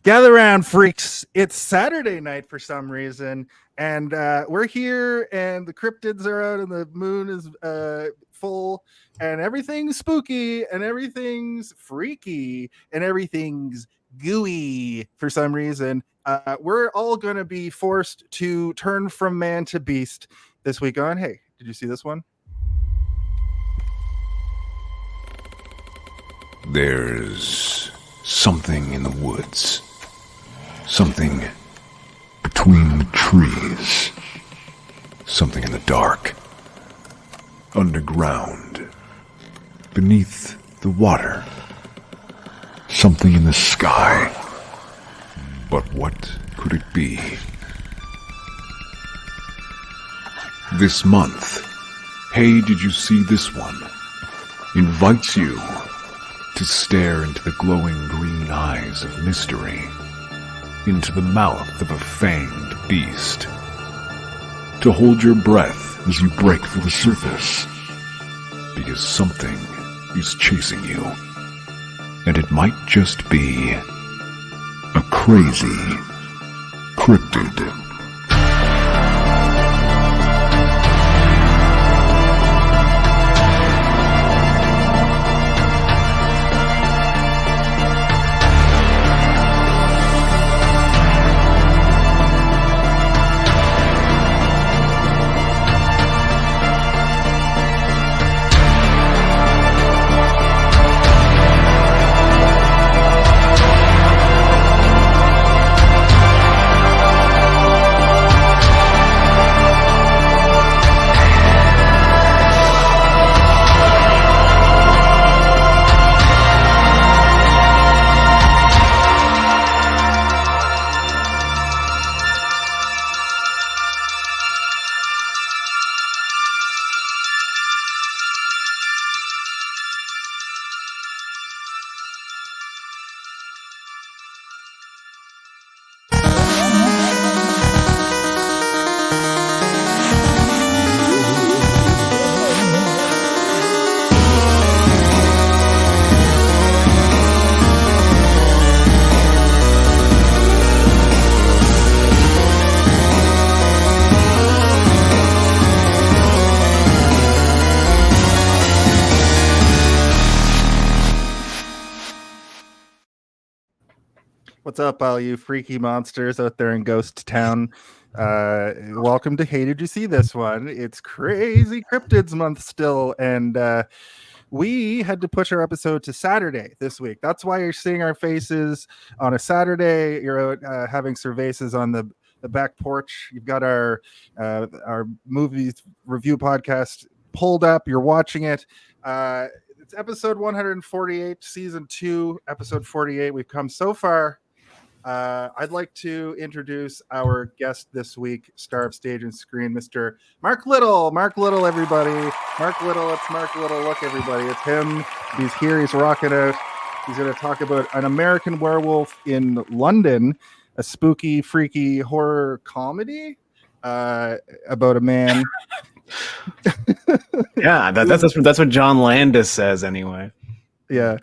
Gather around, freaks. It's Saturday night for some reason, and we're here, and the cryptids are out, and the moon is full, and everything's spooky, and everything's freaky, and everything's gooey for some reason. We're all going to be forced to turn from man to beast this week on. Hey, did you see this one? There's something in the woods. Something between the trees. Something in the dark. Underground. Beneath the water. Something in the sky. But what could it be? This month, Hey, Did You See This One? Invites you to stare into the glowing green eyes of mystery, into the mouth of a fanged beast, to hold your breath as you break through the surface, because something is chasing you, and it might just be a crazy cryptid. What's up, all you freaky monsters out there in Ghost Town? Welcome to Hey, Did You See This One? It's Crazy Cryptids Month still, and we had to push our episode to Saturday this week. That's why you're seeing our faces on a Saturday. You're out having cervezas on the back porch. You've got our movies review podcast pulled up. You're watching it. It's episode 148, season 2, episode 48. We've come so far. I'd like to introduce our guest this week, star of stage and screen, Mr. Mark Little. Mark Little, everybody. Mark Little, it's Mark Little. Look, everybody, it's him. He's here. He's rocking out. He's going to talk about An American Werewolf in London, a spooky, freaky horror comedy about a man. Yeah, that's what John Landis says anyway. Yeah.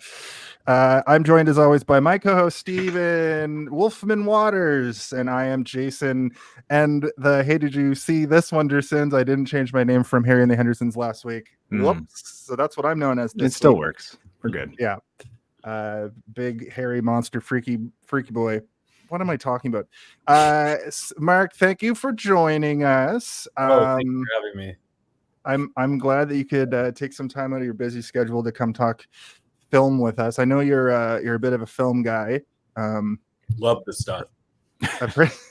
I'm joined as always by my co-host Steven Wolfman Waters, and I am Jason. And the Hey, Did You See This Wondersons? I didn't change my name from Harry and the Hendersons last week. Whoops. So that's what I'm known as. It still works. We're good. Yeah. Big hairy monster, freaky boy. What am I talking about? Mark, thank you for joining us. Thank you for having me. I'm glad that you could take some time out of your busy schedule to come talk film with us. I know you're a bit of a film guy. Love this stuff.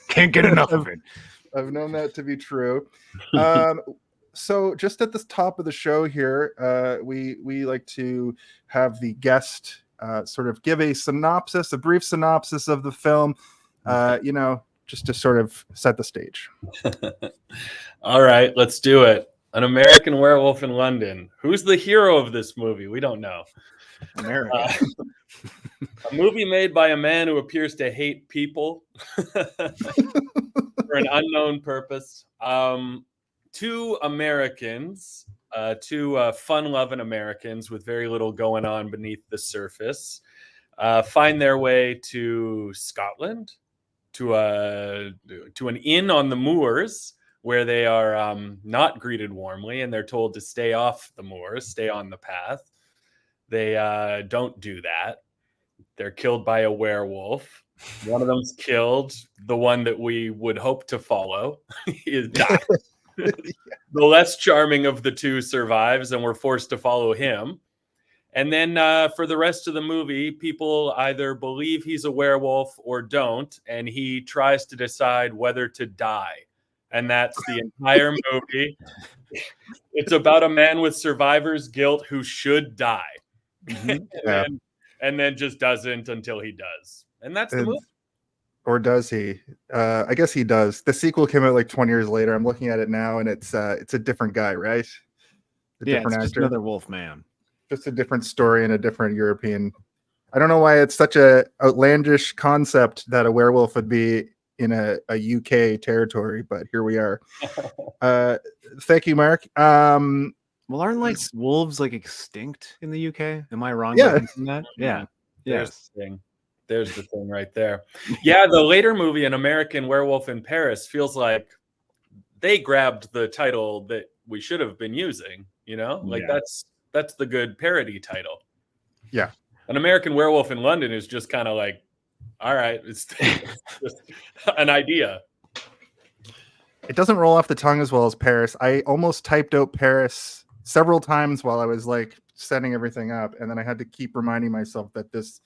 Can't get enough of it. I've known that to be true. So just at the top of the show here, we like to have the guest sort of give a brief synopsis of the film, just to sort of set the stage. All right, let's do it. An American Werewolf in London. Who's the hero of this movie? We don't know. America. A movie made by a man who appears to hate people for an unknown purpose. Two Americans, two fun-loving Americans with very little going on beneath the surface, find their way to Scotland, to an inn on the moors, where they are not greeted warmly, and they're told to stay off the moors, stay on the path. They don't do that. They're killed by a werewolf. One of them's killed. The one that we would hope to follow is died. The less charming of the two survives, and we're forced to follow him. And then for the rest of the movie, people either believe he's a werewolf or don't, and he tries to decide whether to die. And that's the entire movie. It's about a man with survivor's guilt who should die. Mm-hmm. and then just doesn't until he does. And that's the movie. Or does he? I guess he does. The sequel came out like 20 years later. I'm looking at it now, and it's a different guy, right? It's just another wolf man. Just a different story and a different European. I don't know why it's such a outlandish concept that a werewolf would be in a UK territory, but here we are. Thank you, Mark. Well, aren't like wolves like extinct in the UK? Am I wrong? Yeah. In that? Yeah. There's the thing. There's the thing right there. Yeah, the later movie, An American Werewolf in Paris, feels like they grabbed the title that we should have been using. You know, like that's the good parody title. Yeah. An American Werewolf in London is just kind of like, all right, it's just an idea. It doesn't roll off the tongue as well as Paris. I almost typed out Paris several times while I was like setting everything up, and then I had to keep reminding myself that this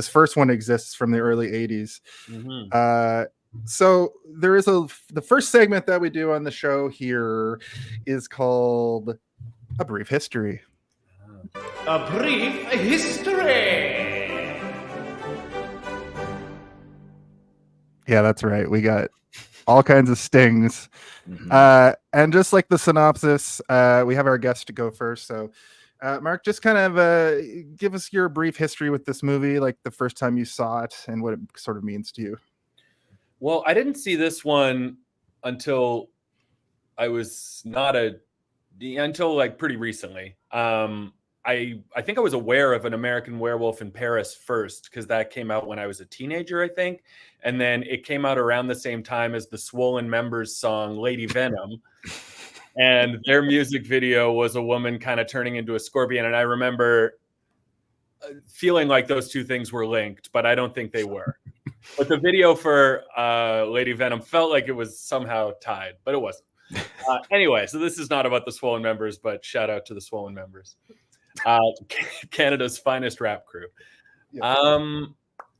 first one exists from the early 80s. Mm-hmm. So there is the first segment that we do on the show here is called A Brief History. A brief history. Yeah, that's right. We got all kinds of stings. And just like the synopsis, we have our guest to go first. So, Mark, just kind of give us your brief history with this movie, like the first time you saw it and what it sort of means to you. Well, I didn't see this one until I was until like pretty recently. I think I was aware of An American Werewolf in Paris first, because that came out when I was a teenager, I think. And then it came out around the same time as the Swollen Members song, Lady Venom. And their music video was a woman kind of turning into a scorpion. And I remember feeling like those two things were linked, but I don't think they were. But the video for Lady Venom felt like it was somehow tied, but it wasn't. Anyway, so this is not about the Swollen Members, but shout out to the Swollen Members. Canada's finest rap crew.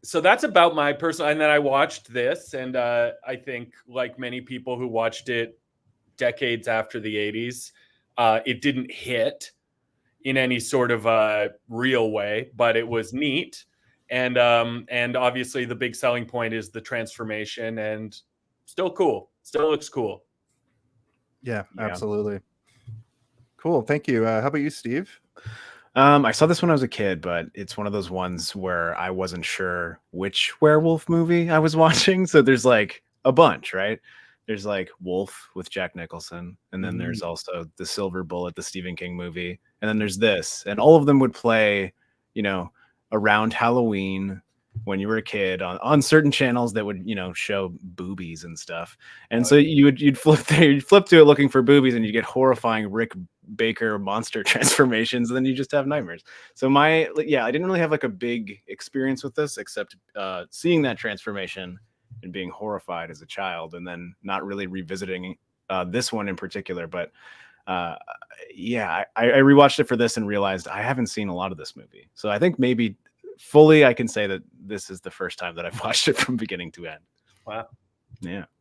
So that's about my personal, and then I watched this, and I think like many people who watched it decades after the 80s, it didn't hit in any sort of real way, but it was neat. And obviously the big selling point is the transformation, and still cool. Still looks cool. Yeah, absolutely. Cool. Thank you. How about you, Steve? I saw this when I was a kid, but it's one of those ones where I wasn't sure which werewolf movie I was watching. So there's like a bunch, right? There's like Wolf with Jack Nicholson, and then there's also The Silver Bullet, the Stephen King movie, and then there's this, and all of them would play, around Halloween when you were a kid on certain channels that would, show boobies and stuff. And so you'd flip to it looking for boobies, and you get horrifying Rick Baker monster transformations, and then you just have nightmares. So I didn't really have like a big experience with this, except seeing that transformation and being horrified as a child, and then not really revisiting this one in particular. But I rewatched it for this and realized I haven't seen a lot of this movie. So I think maybe fully I can say that this is the first time that I've watched it from beginning to end. Wow.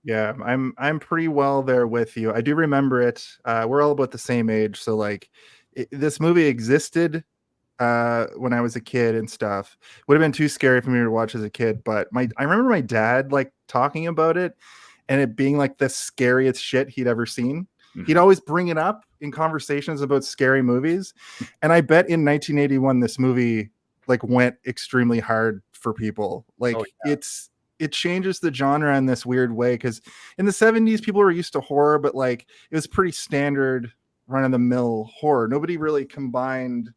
Yeah, I'm pretty well there with you. I do remember it. We're all about the same age, so like this movie existed when I was a kid and stuff. Would have been too scary for me to watch as a kid, but I remember my dad like talking about it and it being like the scariest shit he'd ever seen. He'd always bring it up in conversations about scary movies, and I bet in 1981 this movie like went extremely hard for people. Like it changes the genre in this weird way, because in the 70s people were used to horror, but like it was pretty standard run-of-the-mill horror. Nobody really combined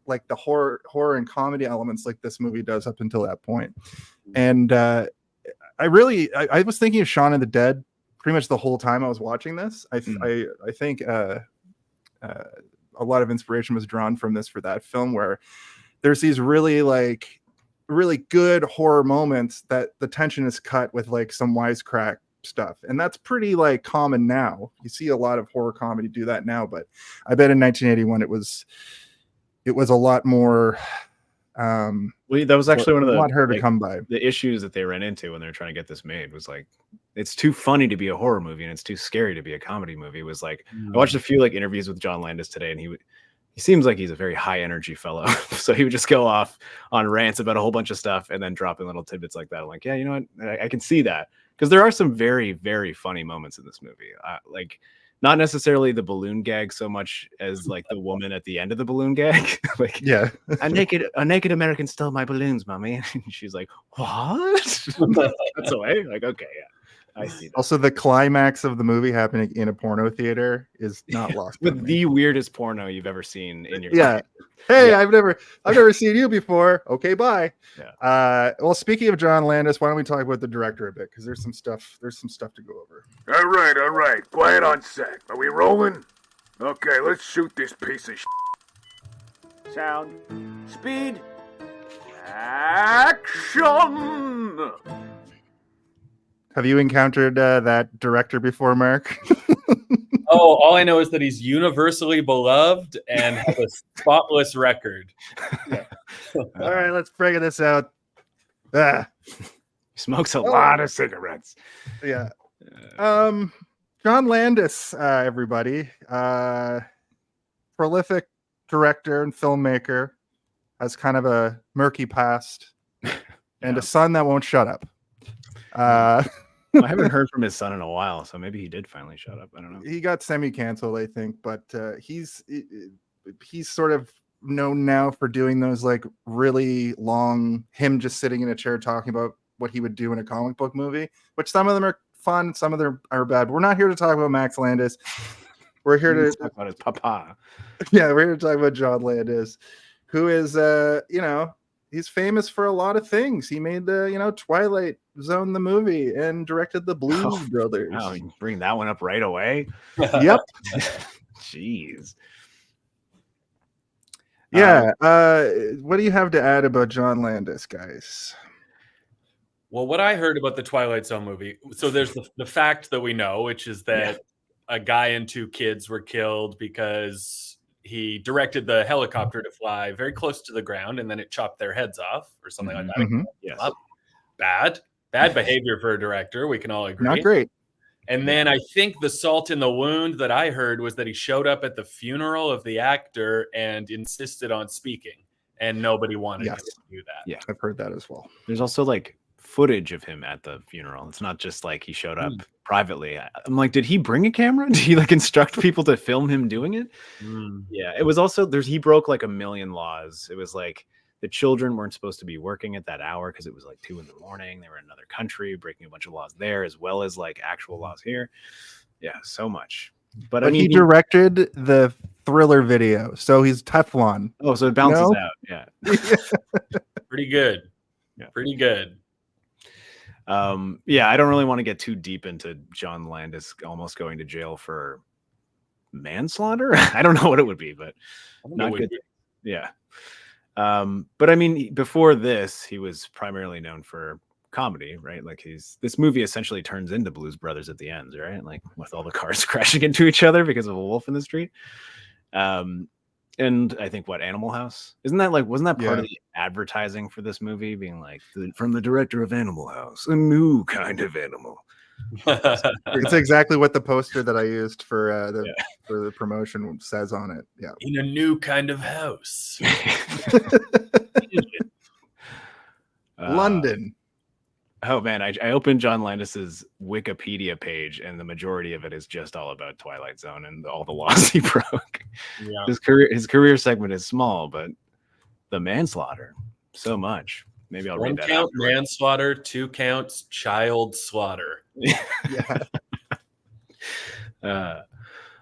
like the horror and comedy elements like this movie does up until that point. And I was thinking of Shaun of the Dead pretty much the whole time I was watching this. I think a lot of inspiration was drawn from this for that film, where there's these really good horror moments that the tension is cut with like some wisecrack stuff, and that's pretty like common now. You see a lot of horror comedy do that now, but I bet in 1981 it was a lot more that was actually one of the not hard to come by. The issues that they ran into when they were trying to get this made was like, it's too funny to be a horror movie and it's too scary to be a comedy movie. It was like, I watched a few like interviews with John Landis today, and he seems like he's a very high energy fellow. So he would just go off on rants about a whole bunch of stuff and then drop in little tidbits like that. I'm like, yeah, you know what? I can see that, because there are some very, very funny moments in this movie. Like, not necessarily the balloon gag so much as like the woman at the end of the balloon gag. Like, yeah, a naked American stole my balloons, mommy. And she's like, what? That's away. Like, okay, yeah. I see that. Also, the climax of the movie happening in a porno theater is not lost. With the weirdest porno you've ever seen in your life. Hey, yeah. I've never seen you before. Okay, bye. Yeah. Well, speaking of John Landis, why don't we talk about the director a bit? Because there's some stuff to go over. All right. Quiet on set. Are we rolling? Okay, let's shoot this piece of shit. Sound. Speed. Action! Have you encountered that director before, Mark? Oh, all I know is that he's universally beloved and has a spotless record. Yeah. All right, let's figure this out. He smokes a lot of cigarettes. Yeah. John Landis, everybody. Prolific director and filmmaker, has kind of a murky past and a son that won't shut up. I haven't heard from his son in a while, so maybe he did finally shut up. I don't know. He got semi-canceled, I think, but he's sort of known now for doing those like really long, him just sitting in a chair talking about what he would do in a comic book movie, which some of them are fun, some of them are bad. But we're not here to talk about Max Landis. We're here to talk about his papa. Yeah, we're here to talk about John Landis, who is he's famous for a lot of things. He made the Twilight Zone the movie and directed the Blues Brothers. Wow, you bring that one up right away. Yep. Jeez. Yeah. What do you have to add about John Landis, guys? Well, what I heard about the Twilight Zone movie, so there's the fact that we know, which is that a guy and two kids were killed because he directed the helicopter to fly very close to the ground, and then it chopped their heads off or something like that. Mm-hmm. Yes. Bad behavior for a director. We can all agree. Not great. And then I think the salt in the wound that I heard was that he showed up at the funeral of the actor and insisted on speaking, and nobody wanted him to do that. Yeah, I've heard that as well. There's also like footage of him at the funeral. It's not just like he showed up privately. I'm like, did he bring a camera? Did he like instruct people to film him doing it? Yeah, it was also he broke like a million laws. It was like the children weren't supposed to be working at that hour because it was like 2 a.m. They were in another country, breaking a bunch of laws there as well as like actual laws here. Yeah, so much. But I mean, he directed the Thriller video, so he's Teflon. Oh, so it bounces out. Yeah. Pretty good. Yeah. Pretty good. Yeah, I don't really want to get too deep into John Landis almost going to jail for manslaughter. I don't know what it would be, but not good. Yeah. But I mean, before this, he was primarily known for comedy, right? Like this movie essentially turns into Blues Brothers at the end, right? Like with all the cars crashing into each other because of a wolf in the street. And I think Animal House? Wasn't that part of the advertising for this movie being like from the director of Animal House, a new kind of animal? It's exactly what the poster that I used for the promotion says on it. Yeah. In a new kind of house. London. Oh man, I opened John Landis's Wikipedia page, and the majority of it is just all about Twilight Zone and all the laws he broke. Yeah. His career segment is small, but the manslaughter, so much. Maybe I'll read that. 1 count manslaughter, 2 counts child slaughter. Yeah.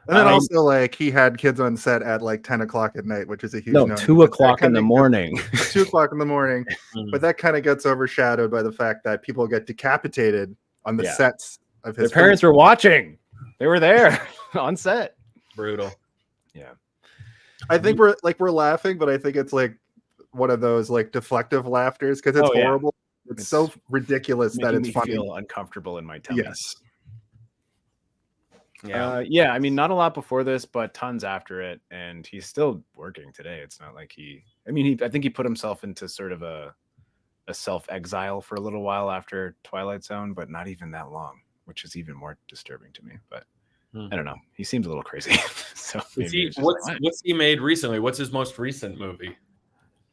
And then also, like, he had kids on set at like 10 o'clock at night, which is a huge no, no. 2 o'clock in the morning. 2 o'clock in the morning. But that kind of gets overshadowed by the fact that people get decapitated on the sets of his Their parents were watching. They were there on set. Brutal. Yeah. I think we're laughing, but I think it's like one of those like deflective laughters because it's horrible. It's so ridiculous that it's funny. Feel uncomfortable in my tummy. Yes. Yeah. I mean, not a lot before this, but tons after it, and he's still working today. It's not like I think he put himself into sort of a self-exile for a little while after Twilight Zone, but not even that long, which is even more disturbing to me. But I don't know. He seems a little crazy. So what's he made recently? What's his most recent movie?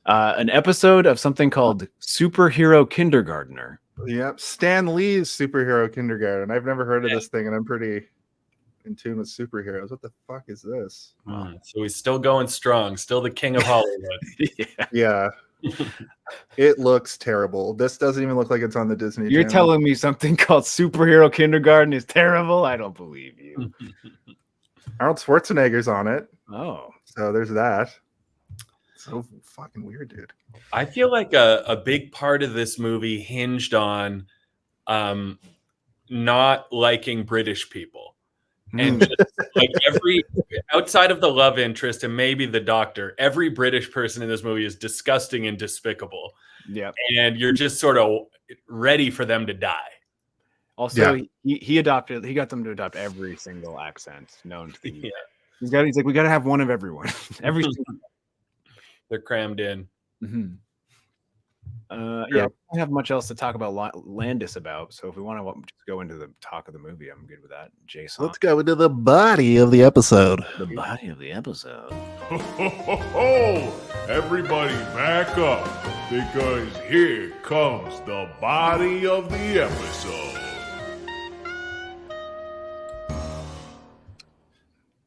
An episode of something called Superhero Kindergartner. Yep, Stan Lee's Superhero Kindergarten. I've never heard of this thing, and I'm pretty in tune with superheroes. What the fuck is this? So he's still going strong, still the king of Hollywood. Yeah. It looks terrible. This doesn't even look like it's on the Disney You're Channel. telling me something called Superhero Kindergarten is terrible? I don't believe you. Arnold Schwarzenegger's on it. Oh. So there's that. So fucking weird, dude. I feel like a big part of this movie hinged on not liking British people. And just, like every outside of the love interest and maybe the doctor, every British person in this movie is disgusting and despicable. Yeah. And you're just sort of ready for them to die. Also, he got them to adopt every single accent known to the He's like, we got to have one of everyone. Every They're crammed in. Mm-hmm. I don't have much else to talk about Landis about. So if we want to just go into the talk of the movie, I'm good with that. Jason, let's go into the body of the episode. The body of the episode. Ho, ho, ho, ho! Everybody back up, because here comes the body of the episode.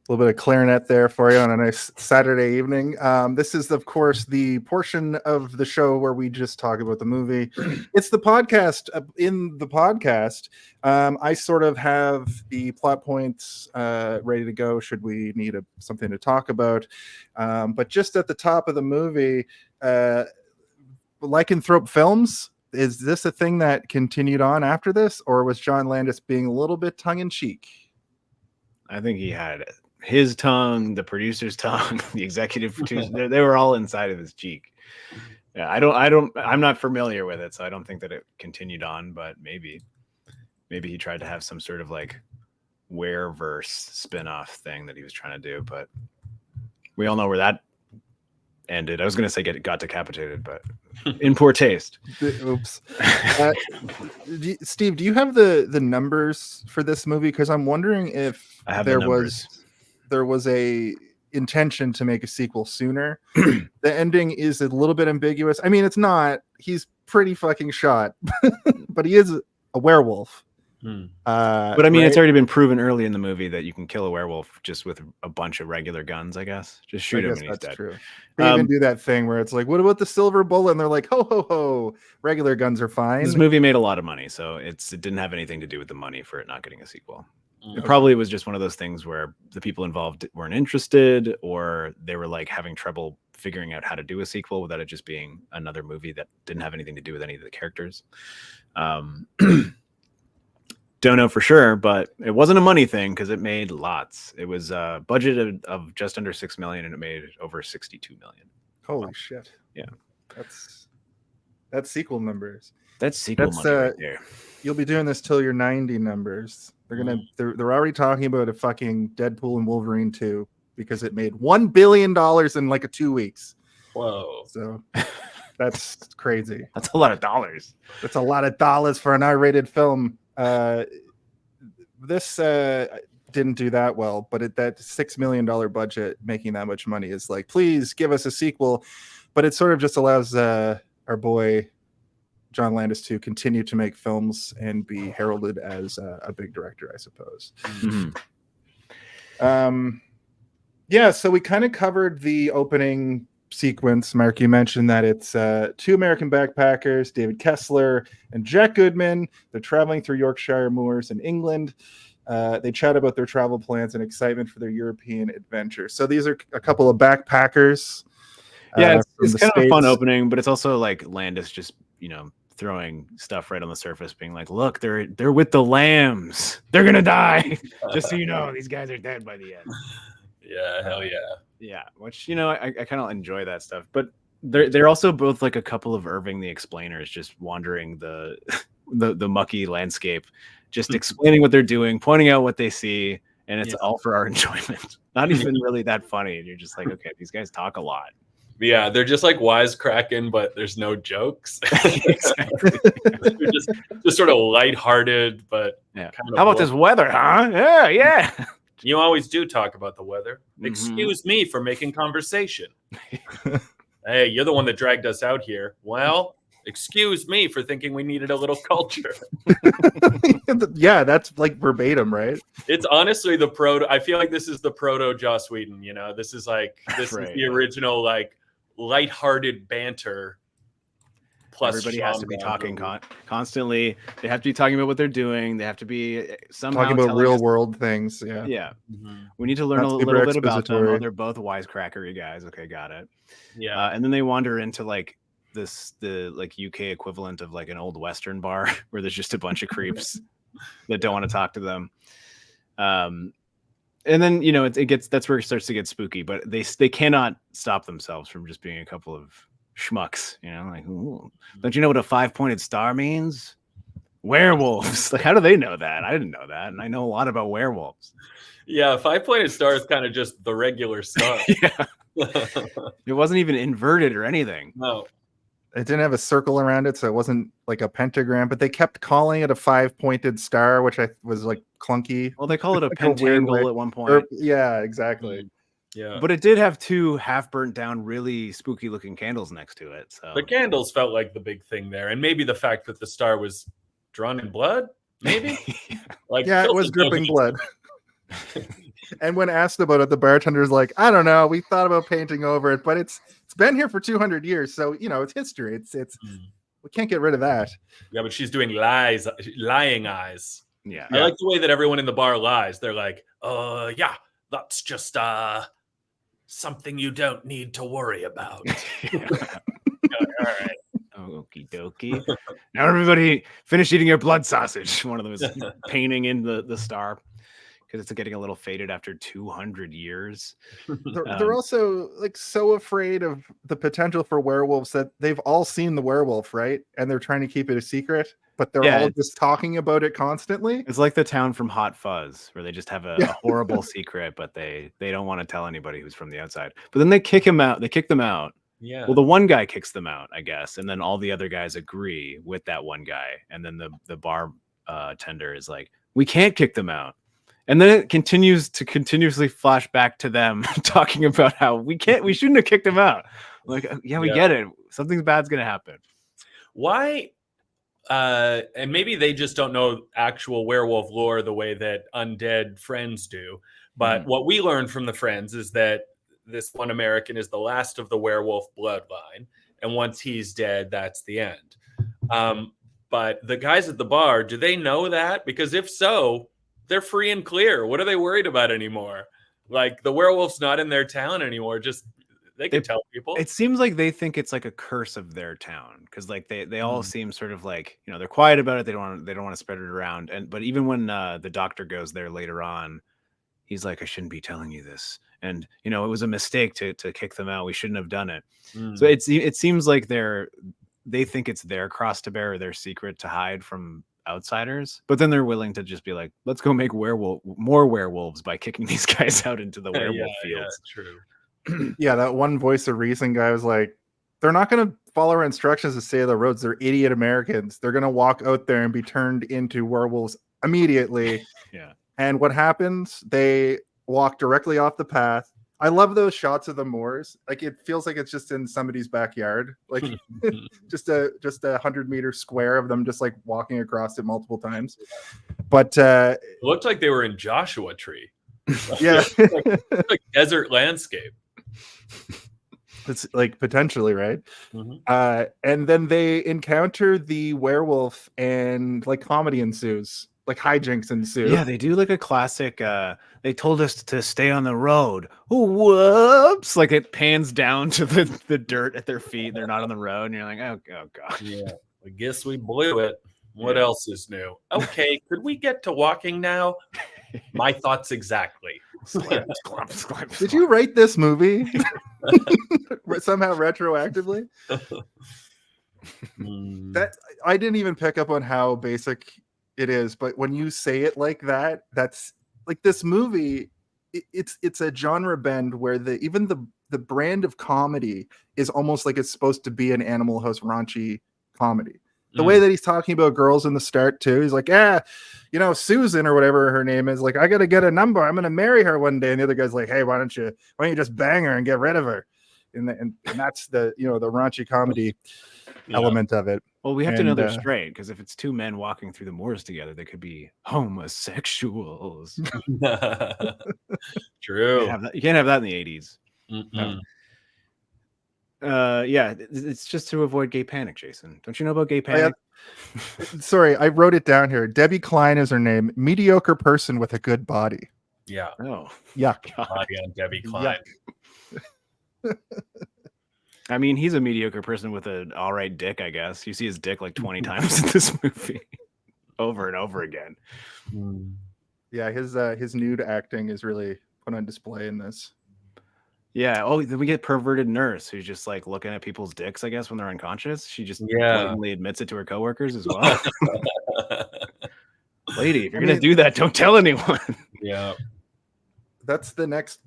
A little bit of clarinet there for you on a nice Saturday evening. This is, of course, the portion of the show where we just talk about the movie. It's the podcast. In the podcast, I sort of have the plot points ready to go should we need something to talk about. But just at the top of the movie, Lycanthrope Films, is this a thing that continued on after this, or was John Landis being a little bit tongue-in-cheek? I think he had his tongue, the producer's tongue, the executive producer, they were all inside of his cheek. Yeah, I'm not familiar with it, so I don't think that it continued on, but maybe he tried to have some sort of like Wereverse spin-off thing that he was trying to do, but we all know where that ended. I was going to say got decapitated, but in poor taste. Oops. Steve, do you have the numbers for this movie? Because I'm wondering if there was a intention to make a sequel sooner. The ending is a little bit ambiguous. I mean, it's not. He's pretty fucking shot, but he is a werewolf. But I mean, it's already been proven early in the movie that you can kill a werewolf just with a bunch of regular guns, I guess. Just shoot him and he's dead. True. They even do that thing where it's like, what about the silver bullet? And they're like, ho, ho, ho. Regular guns are fine. This movie made a lot of money, so it didn't have anything to do with the money for it not getting a sequel. It probably was just one of those things where the people involved weren't interested, or they were like having trouble figuring out how to do a sequel without it just being another movie that didn't have anything to do with any of the characters. Don't know for sure, but it wasn't a money thing because it made lots. It was a budget of just under $6 million, and it made over $62 million. Holy shit! Yeah, that's sequel numbers. That's sequel money right there. You'll be doing this till you're 90 numbers. They're already talking about a fucking Deadpool and Wolverine 2 because it made $1 billion in like 2 weeks. Whoa! So that's crazy. That's a lot of dollars. That's a lot of dollars for an R-rated film. This didn't do that well, but that $6 million budget making that much money is like, please give us a sequel. But it sort of just allows our boy John Landis to continue to make films and be heralded as a big director, I suppose. Mm-hmm. So we kind of covered the opening sequence. Mark, you mentioned that it's two American backpackers, David Kessler and Jack Goodman. They're traveling through Yorkshire moors in England. They chat about their travel plans and excitement for their European adventure. So these are a couple of backpackers. Yeah, from it's the kind of a fun States. opening, but it's also like Landis just, throwing stuff right on the surface, being like, look, they're with the lambs. They're gonna die. Just so you know, these guys are dead by the end. Yeah, hell yeah. Yeah, which I kind of enjoy that stuff. But they're also both like a couple of Irving the Explainers, just wandering the the mucky landscape, just explaining what they're doing, pointing out what they see, and it's all for our enjoyment. Not even really that funny. And you're just like, okay, these guys talk a lot. Yeah, they're just like wisecracking, but there's no jokes. Exactly. They're just sort of lighthearted, but Yeah. kind of How about this weather, huh? Yeah. You always do talk about the weather. Mhm. Excuse me for making conversation. Hey, you're the one that dragged us out here. Well, excuse me for thinking we needed a little culture. Yeah, that's like verbatim, right? It's honestly the proto. I feel like this is the proto Joss Whedon. This is Right. is the original like lighthearted banter. Plus, everybody has to be genre. talking constantly. They have to be talking about what they're doing. They have to be somehow Talking about telling real us- world things. Yeah. Yeah, Mhm. we need to learn Not a super little bit about them. expository. Oh, they're both wisecrackery guys. Okay, got it. Yeah. And then they wander into like the like UK equivalent of like an old Western bar where there's just a bunch of creeps that don't want to talk to them. And then it gets, that's where it starts to get spooky. But they cannot stop themselves from just being a couple of schmucks. Like, ooh, don't you know what a 5-pointed star means? Werewolves. Like, how do they know that? I didn't know that, and I know a lot about werewolves. Yeah, 5-pointed star is kind of just the regular star. Yeah. It wasn't even inverted or anything. No. It didn't have a circle around it, so it wasn't like a pentagram, but they kept calling it a 5-pointed star, which I was like clunky. Well, they call it a Like a weird pentangle way. at one point. Yeah, exactly. Yeah. But it did have 2 half burnt down, really spooky looking candles next to it. So The candles felt like the big thing there, and maybe the fact that the star was drawn in blood, maybe. Like, Yeah, it was dripping blood. And when asked about it, the bartender's like, I don't know, we thought about painting over it, but it's been here for 200 years, so it's history. It's we can't get rid of that. Yeah, but she's doing lying eyes. yeah. I like the way that everyone in the bar lies. They're like, yeah, that's just something you don't need to worry about. All right. Okie dokie. Now everybody finish eating your blood sausage. One of them is painting in the star because it's getting a little faded after 200 years. They're also like so afraid of the potential for werewolves that they've all seen the werewolf, right? And they're trying to keep it a secret, but they're all just talking about it constantly. It's like the town from Hot Fuzz, where they just have a horrible secret, but they don't want to tell anybody who's from the outside. But then they kick him out. They kick them out. Yeah. Well, the one guy kicks them out, I guess, and then all the other guys agree with that one guy. And then the bar tender is like, we can't kick them out. And then it continues to continuously flash back to them talking about how we shouldn't have kicked him out. Like, yeah, we get it. Something bad's gonna happen. Why? And maybe they just don't know actual werewolf lore the way that undead friends do. But what we learned from the friends is that this one American is the last of the werewolf bloodline, and once he's dead, that's the end. But the guys at the bar, do they know that? Because if so, they're free and clear. What are they worried about anymore? Like, the werewolf's not in their town anymore. Just they can tell people. It seems like they think it's like a curse of their town, because like they all seem sort of like, they're quiet about it. They don't want to spread it around. But even when the doctor goes there later on, he's like, I shouldn't be telling you this. And, it was a mistake to kick them out. We shouldn't have done it. So it seems like they think it's their cross to bear, or their secret to hide from outsiders. But then they're willing to just be like, let's go make more werewolves by kicking these guys out into the werewolf fields. True. Yeah, that one voice of reason guy was like, they're not going to follow our instructions to stay on the roads. They're idiot Americans. They're going to walk out there and be turned into werewolves immediately. Yeah. And what happens? They walk directly off the path. I love those shots of the moors. Like, it feels like it's just in somebody's backyard. Like just a 100-meter square of them just like walking across it multiple times. But It looked like they were in Joshua Tree. yeah, like desert landscape. it's like potentially, right? Mhm. And then they encounter the werewolf and like comedy ensues. like hijinks ensue. Yeah, they do like a classic. They told us to stay on the road. Whoops! Like it pans down to the dirt at their feet. And they're not on the road, and you're like, oh god. Yeah, I guess we blew it. What Yeah. else is new? Okay, could we get to walking now? My thoughts exactly. Did you write this movie somehow retroactively? That I didn't even pick up on how basic it is, but when you say it like that, that's like this movie. It's a genre bend where even the brand of comedy is almost like it's supposed to be an Animal House raunchy comedy. The way that he's talking about girls in the start too, he's like, Susan or whatever her name is, like, I gotta get a number, I'm gonna marry her one day, and the other guy's like, hey, why don't you just bang her and get rid of her? And that's the the raunchy comedy element of it. Well, we have to know they're straight, because if it's two men walking through the moors together, they could be homosexuals. True. You can't have that in the 80s. No. It's just to avoid gay panic, Jason. Don't you know about gay panic? Sorry, I wrote it down here. Debbie Klein is her name. Mediocre person with a good body. Yeah. Oh, yuck. Debbie Klein. Yuck. I mean, he's a mediocre person with an all right dick, I guess. You see his dick like 20 times in this movie, over and over again. Yeah, his nude acting is really put on display in this. Yeah. Oh, then we get perverted nurse who's just like looking at people's dicks, I guess, when they're unconscious. She just blatantly admits it to her coworkers as well. Lady, if you're gonna do that, don't tell anyone. Yeah. That's the next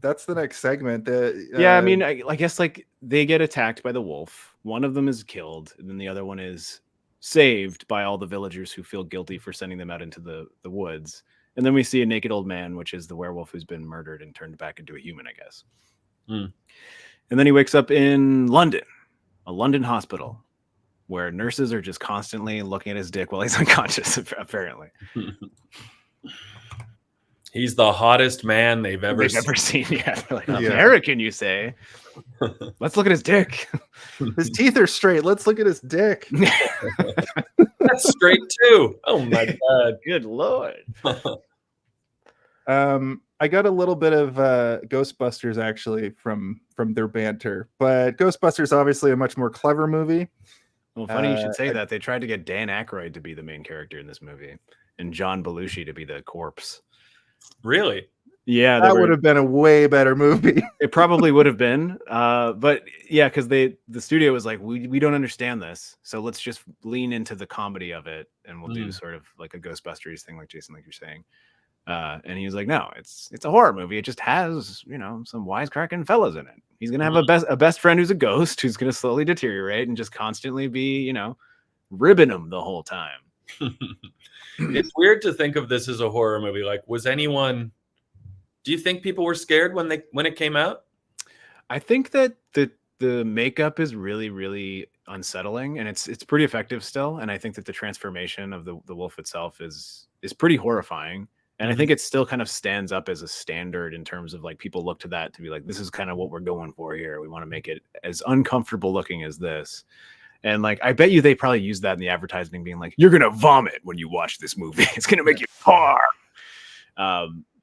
segment. I guess like they get attacked by the wolf. One of them is killed, and then the other one is saved by all the villagers who feel guilty for sending them out into the woods. And then we see a naked old man, which is the werewolf who's been murdered and turned back into a human, I guess. And then he wakes up in London, a London hospital, where nurses are just constantly looking at his dick while he's unconscious, apparently. He's the hottest man they've ever seen. Yeah, like, American, you say? Let's look at his dick. His teeth are straight. Let's look at his dick. That's straight too. Oh my god. Good lord. I got a little bit of Ghostbusters actually from their banter, but Ghostbusters obviously a much more clever movie. Well, funny you should say that. They tried to get Dan Aykroyd to be the main character in this movie and John Belushi to be the corpse. Really? Yeah, that would have been a way better movie. It probably would have been, but yeah, because the studio was like, we don't understand this, so let's just lean into the comedy of it, and we'll do sort of like a Ghostbusters thing, like Jason, like you're saying. And he was like, no, it's a horror movie. It just has, some wisecracking fellas in it. He's gonna have a best friend who's a ghost who's gonna slowly deteriorate and just constantly be, ribbing him the whole time. It's weird to think of this as a horror movie. Like, do you think people were scared when it came out? I think that the makeup is really, really unsettling, and it's pretty effective still. And I think that the transformation of the wolf itself is pretty horrifying. And I think it still kind of stands up as a standard in terms of like people look to that to be like, this is kind of what we're going for here. We want to make it as uncomfortable looking as this. And like, I bet you they probably use that in the advertising, being like, you're going to vomit when you watch this movie. It's going to make you horror.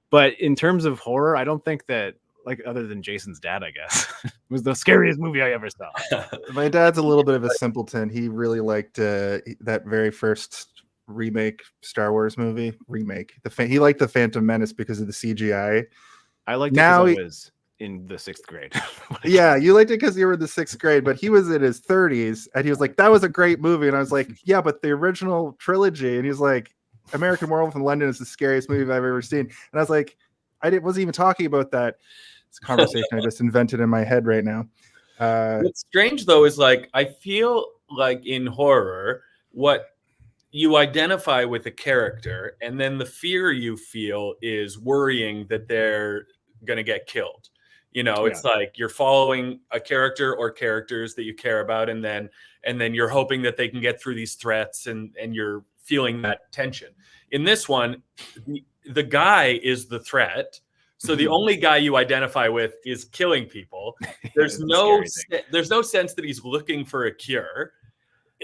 But in terms of horror, I don't think that, like, other than Jason's dad, I guess, was the scariest movie I ever saw. My dad's a little bit of a simpleton. He really liked that very first remake Star Wars movie. He liked The Phantom Menace because of the CGI. I liked it because I was in the 6th grade. Yeah, you liked it because you were in the 6th grade, but he was in his 30s, and he was like, that was a great movie. And I was like, yeah, but the original trilogy. And he was like, American Werewolf in London is the scariest movie I've ever seen. And I was like, wasn't even talking about that. It's a conversation I just invented in my head right now. What's strange though is like, I feel like in horror, what you identify with a character, and then the fear you feel is worrying that they're going to get killed. It's like you're following a character or characters that you care about, and then you're hoping that they can get through these threats, and you're feeling that tension. In this one, the guy is the threat. So the only guy you identify with is killing people. There's no sense that he's looking for a cure.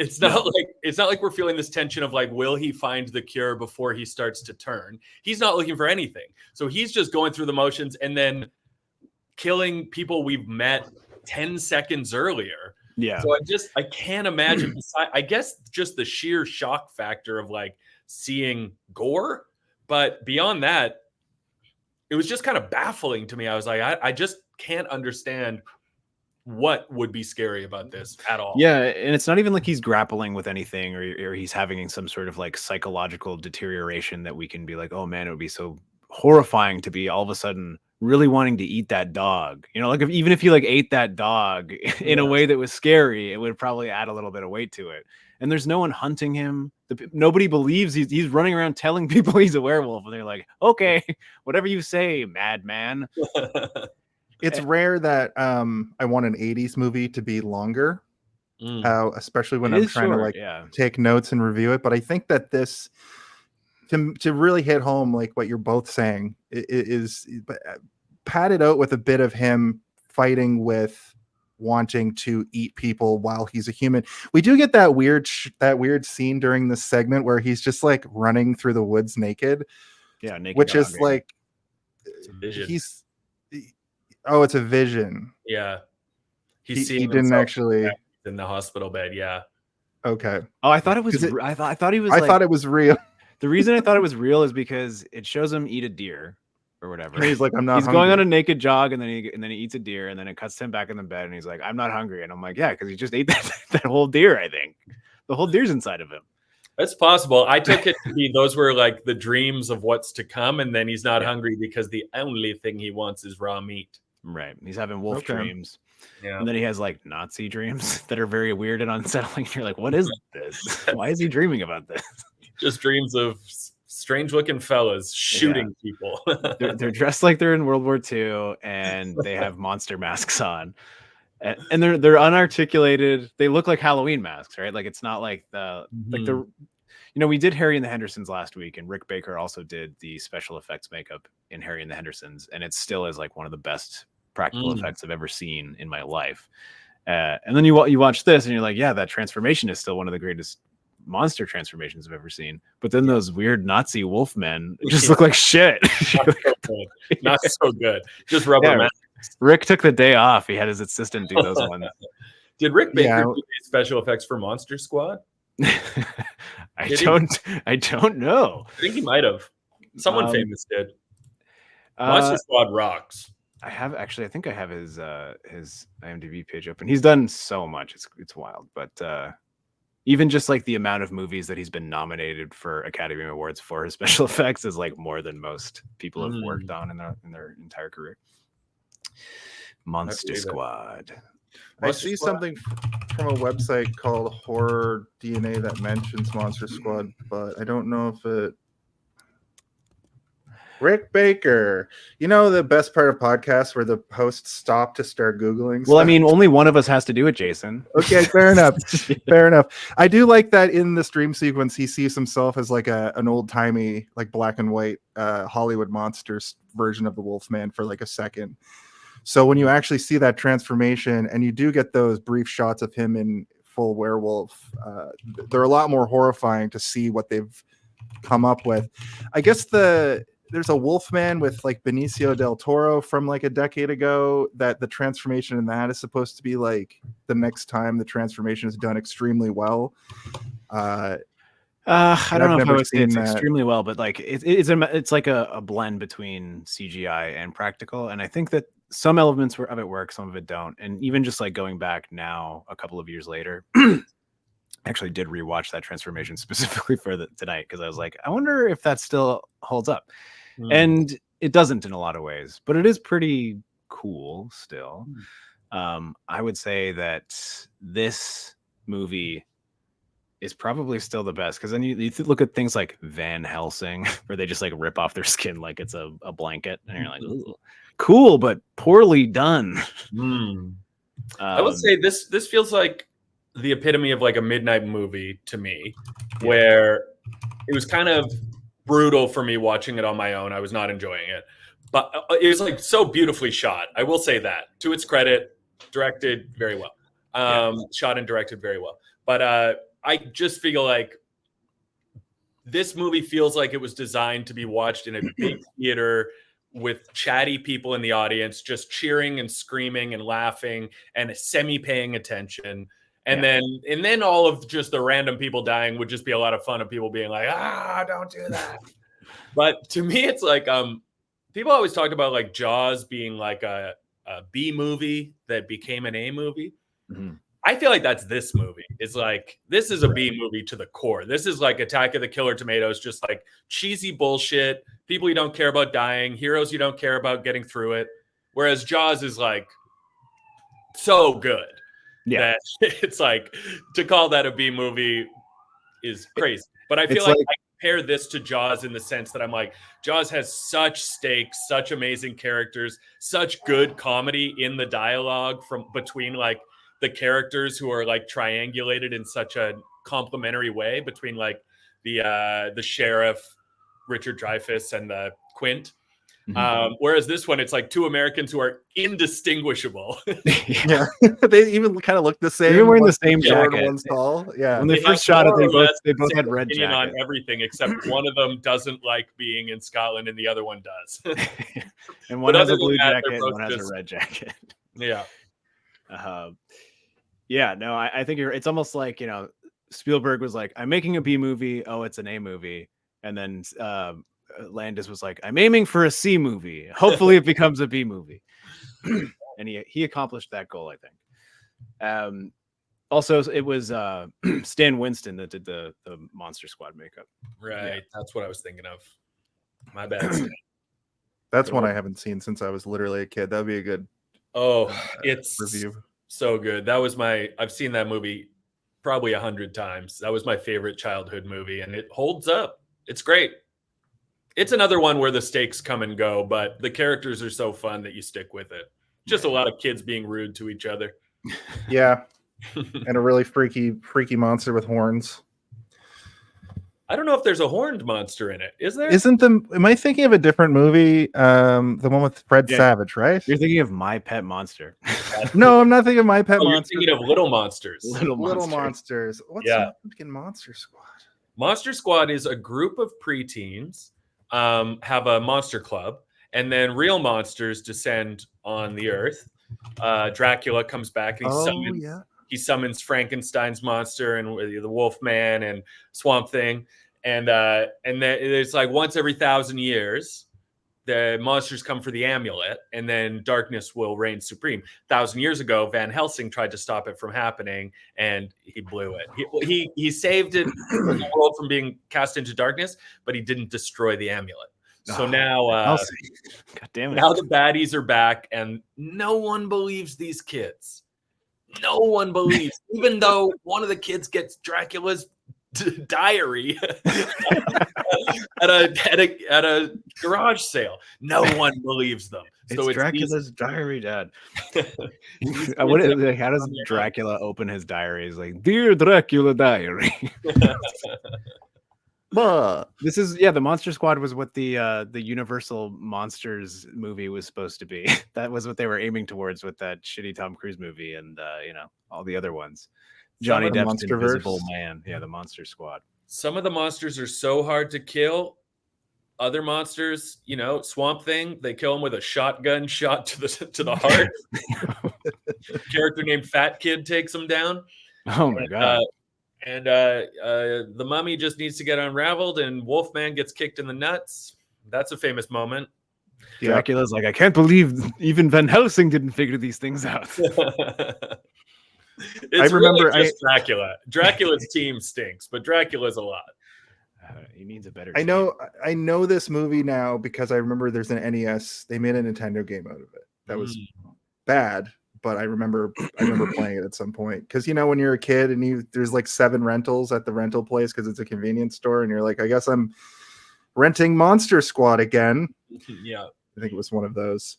It's not like we're feeling this tension of like, will he find the cure before he starts to turn? He's not looking for anything. So he's just going through the motions and then killing people we've met 10 seconds earlier. Yeah. So I can't imagine. I guess just the sheer shock factor of like seeing gore. But beyond that, it was just kind of baffling to me. I was like, I just can't understand what would be scary about this at all. Yeah, and it's not even like he's grappling with anything or he's having some sort of like psychological deterioration that we can be like, oh man, it would be so horrifying to be all of a sudden really wanting to eat that dog. You know, like even if you like ate that dog in a way that was scary, it would probably add a little bit of weight to it. And there's no one hunting him. Nobody believes he's running around telling people he's a werewolf, and they're like, okay, whatever you say, madman. It's rare that I want an 80s movie to be longer, especially when I'm trying to take notes and review it. But I think that this, to really hit home, like what you're both saying, is padded out with a bit of him fighting with wanting to eat people while he's a human. We do get that weird scene during this segment where he's just like running through the woods naked. Yeah, naked, which is like it's a vision. Yeah, he didn't actually in the hospital bed. Yeah. Okay. Oh, I thought it was. I thought he was. I thought it was real. The reason I thought it was real is because it shows him eat a deer or whatever. And he's like, I'm not. He's hungry. going on a naked jog, and then he eats a deer, and then it cuts to him back in the bed, and he's like, I'm not hungry, and I'm like, yeah, because he just ate that whole deer. I think the whole deer's inside of him. That's possible. I took it to be those were like the dreams of what's to come, and then he's not hungry because the only thing he wants is raw meat. Right. He's having wolf dreams. Yeah. And then he has like Nazi dreams that are very weird and unsettling. You're like, what is this? Why is he dreaming about this? Just dreams of strange looking fellas shooting people. They're dressed like they're in World War II, and they have monster masks on. And they're unarticulated. They look like Halloween masks, right? Like it's not like we did Harry and the Hendersons last week, and Rick Baker also did the special effects makeup in Harry and the Hendersons, and it still is like one of the best practical effects I've ever seen in my life. And then you watch this, and you're like, yeah, that transformation is still one of the greatest monster transformations I've ever seen. But then those weird Nazi wolf men just look like shit. Not so good. Just rubber masks. Rick took the day off. He had his assistant do those ones. Did Rick Baker do special effects for Monster Squad? I don't know. I think he might have. Someone famous did. Monster Squad rocks. I think I have his IMDb page open. He's done so much. It's wild. But even just like the amount of movies that he's been nominated for Academy Awards for his special effects is like more than most people have worked on in their entire career. Monster Squad. I see something from a website called Horror DNA that mentions Monster Squad, but I don't know if it. Rick Baker. You know the best part of podcasts where the hosts stop to start Googling stuff? Well, I mean, only one of us has to do it, Jason. Okay, fair enough. Fair enough. I do like that in the stream sequence, he sees himself as like an old-timey, like black and white Hollywood monsters version of the Wolfman for like a second. So when you actually see that transformation and you do get those brief shots of him in full werewolf, they're a lot more horrifying to see what they've come up with. I guess there's a Wolfman with like Benicio del Toro from like a decade ago that the transformation in that is supposed to be like the next time the transformation is done extremely well. I don't know if I would say it's extremely well, but like it's like a blend between CGI and practical, and I think that some elements of it work, some of it don't. And even just like going back now, a couple of years later, actually did rewatch that transformation specifically for tonight because I was like, I wonder if that still holds up. And it doesn't in a lot of ways, but it is pretty cool still. I would say that this movie is probably still the best because then you look at things like Van Helsing where they just like rip off their skin like it's a blanket, and you're like, ooh, cool, but poorly done. I would say this feels like the epitome of like a midnight movie to me, where it was kind of brutal for me watching it on my own. I was not enjoying it, but it was like so beautifully shot. I will say that to its credit, directed very well, shot and directed very well. But I just feel like this movie feels like it was designed to be watched in a big theater with chatty people in the audience, just cheering and screaming and laughing and semi-paying attention. And then all of just the random people dying would just be a lot of fun of people being like, don't do that. But to me, it's like people always talked about like Jaws being like a B movie that became an A movie. Mm-hmm. I feel like that's this movie. It's like, this is a B movie to the core. This is like Attack of the Killer Tomatoes, just like cheesy bullshit. People you don't care about dying, heroes you don't care about getting through it. Whereas Jaws is like so good that it's like, to call that a B movie is crazy. But I feel like I compare this to Jaws in the sense that I'm like, Jaws has such stakes, such amazing characters, such good comedy in the dialogue from between like the characters who are like triangulated in such a complimentary way between like the sheriff, Richard Dreyfuss, and the Quint. Mm-hmm. Whereas this one, it's like two Americans who are indistinguishable. Yeah, they even kind of look the same. Even wearing the same jacket. One's tall. Yeah, when they first shot it, they both had red jackets on everything, except one of them doesn't like being in Scotland and the other one does. And one has a blue jacket and one has a red jacket. Yeah. Yeah, no, I think it's almost like, Spielberg was like, I'm making a B movie. Oh, it's an A movie. And then Landis was like, I'm aiming for a C movie. Hopefully it becomes a B movie. And he accomplished that goal, I think. Also, it was Stan Winston that did the Monster Squad makeup. Right. Yeah. That's what I was thinking of. My bad. That's one I haven't seen since I was literally a kid. That would be a good it's review. So good. That was I've seen that movie probably 100 times. That was my favorite childhood movie, and it holds up. It's great. It's another one where the stakes come and go, but the characters are so fun that you stick with it. Just a lot of kids being rude to each other. Yeah. And a really freaky monster with horns. I don't know if there's a horned monster in it. Is there? Am I thinking of a different movie? The one with Fred Savage, right? You're thinking of My Pet Monster. No, I'm not thinking of My Pet Monster. You're thinking of Little Monsters. Little Monsters. What's the fucking Monster Squad? Monster Squad is a group of preteens have a monster club, and then real monsters descend on the earth. Dracula comes back and he summons Frankenstein's monster and the Wolfman and Swamp Thing. And it's like once every 1,000 years, the monsters come for the amulet, and then darkness will reign supreme. 1,000 years ago, Van Helsing tried to stop it from happening, and he blew it. He saved it, the world from being cast into darkness, but he didn't destroy the amulet. So now, God damn it. Now the baddies are back, and no one believes these kids. No one believes, even though one of the kids gets Dracula's diary at a garage sale. No one believes them. So it's Dracula's diary, Dad. How does Dracula open his diary? He's like, "Dear Dracula diary." This is the Monster Squad was what the Universal Monsters movie was supposed to be. That was what they were aiming towards with that shitty Tom Cruise movie and all the other ones. Johnny Depp's Invisible Man. Yeah, the Monster Squad. Some of the monsters are so hard to kill. Other monsters, Swamp Thing, they kill him with a shotgun shot to the heart. Character named Fat Kid takes him down. Oh my god. And the mummy just needs to get unraveled, and Wolfman gets kicked in the nuts. That's a famous moment. Dracula's like, I can't believe even Van Helsing didn't figure these things out. It's really just Dracula. Dracula's team stinks, but Dracula's a lot. He needs a better team. I know this movie now because I remember there's an NES. They made a Nintendo game out of it. That was bad. But I remember playing it at some point because when you're a kid and there's like 7 rentals at the rental place because it's a convenience store, and you're like, I guess I'm renting Monster Squad again. Yeah, I think it was one of those.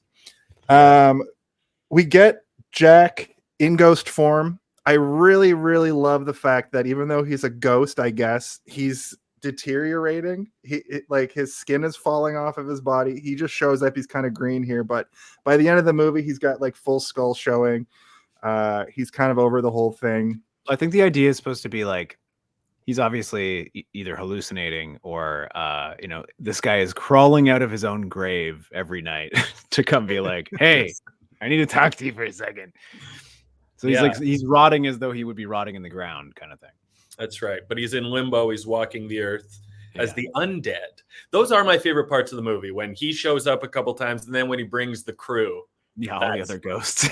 We get Jack in ghost form. I really, really love the fact that even though he's a ghost, I guess he's deteriorating. His skin is falling off of his body. He just shows up. He's kind of green here, but by the end of the movie, he's got like full skull showing. He's kind of over the whole thing. I think the idea is supposed to be like he's obviously either hallucinating or this guy is crawling out of his own grave every night to come be like, hey, I need to talk to you for a second. So he's rotting as though he would be rotting in the ground, kind of thing. That's right. But he's in limbo. He's walking the earth as the undead. Those are my favorite parts of the movie, when he shows up a couple times and then when he brings the crew. Yeah, all the other ghosts.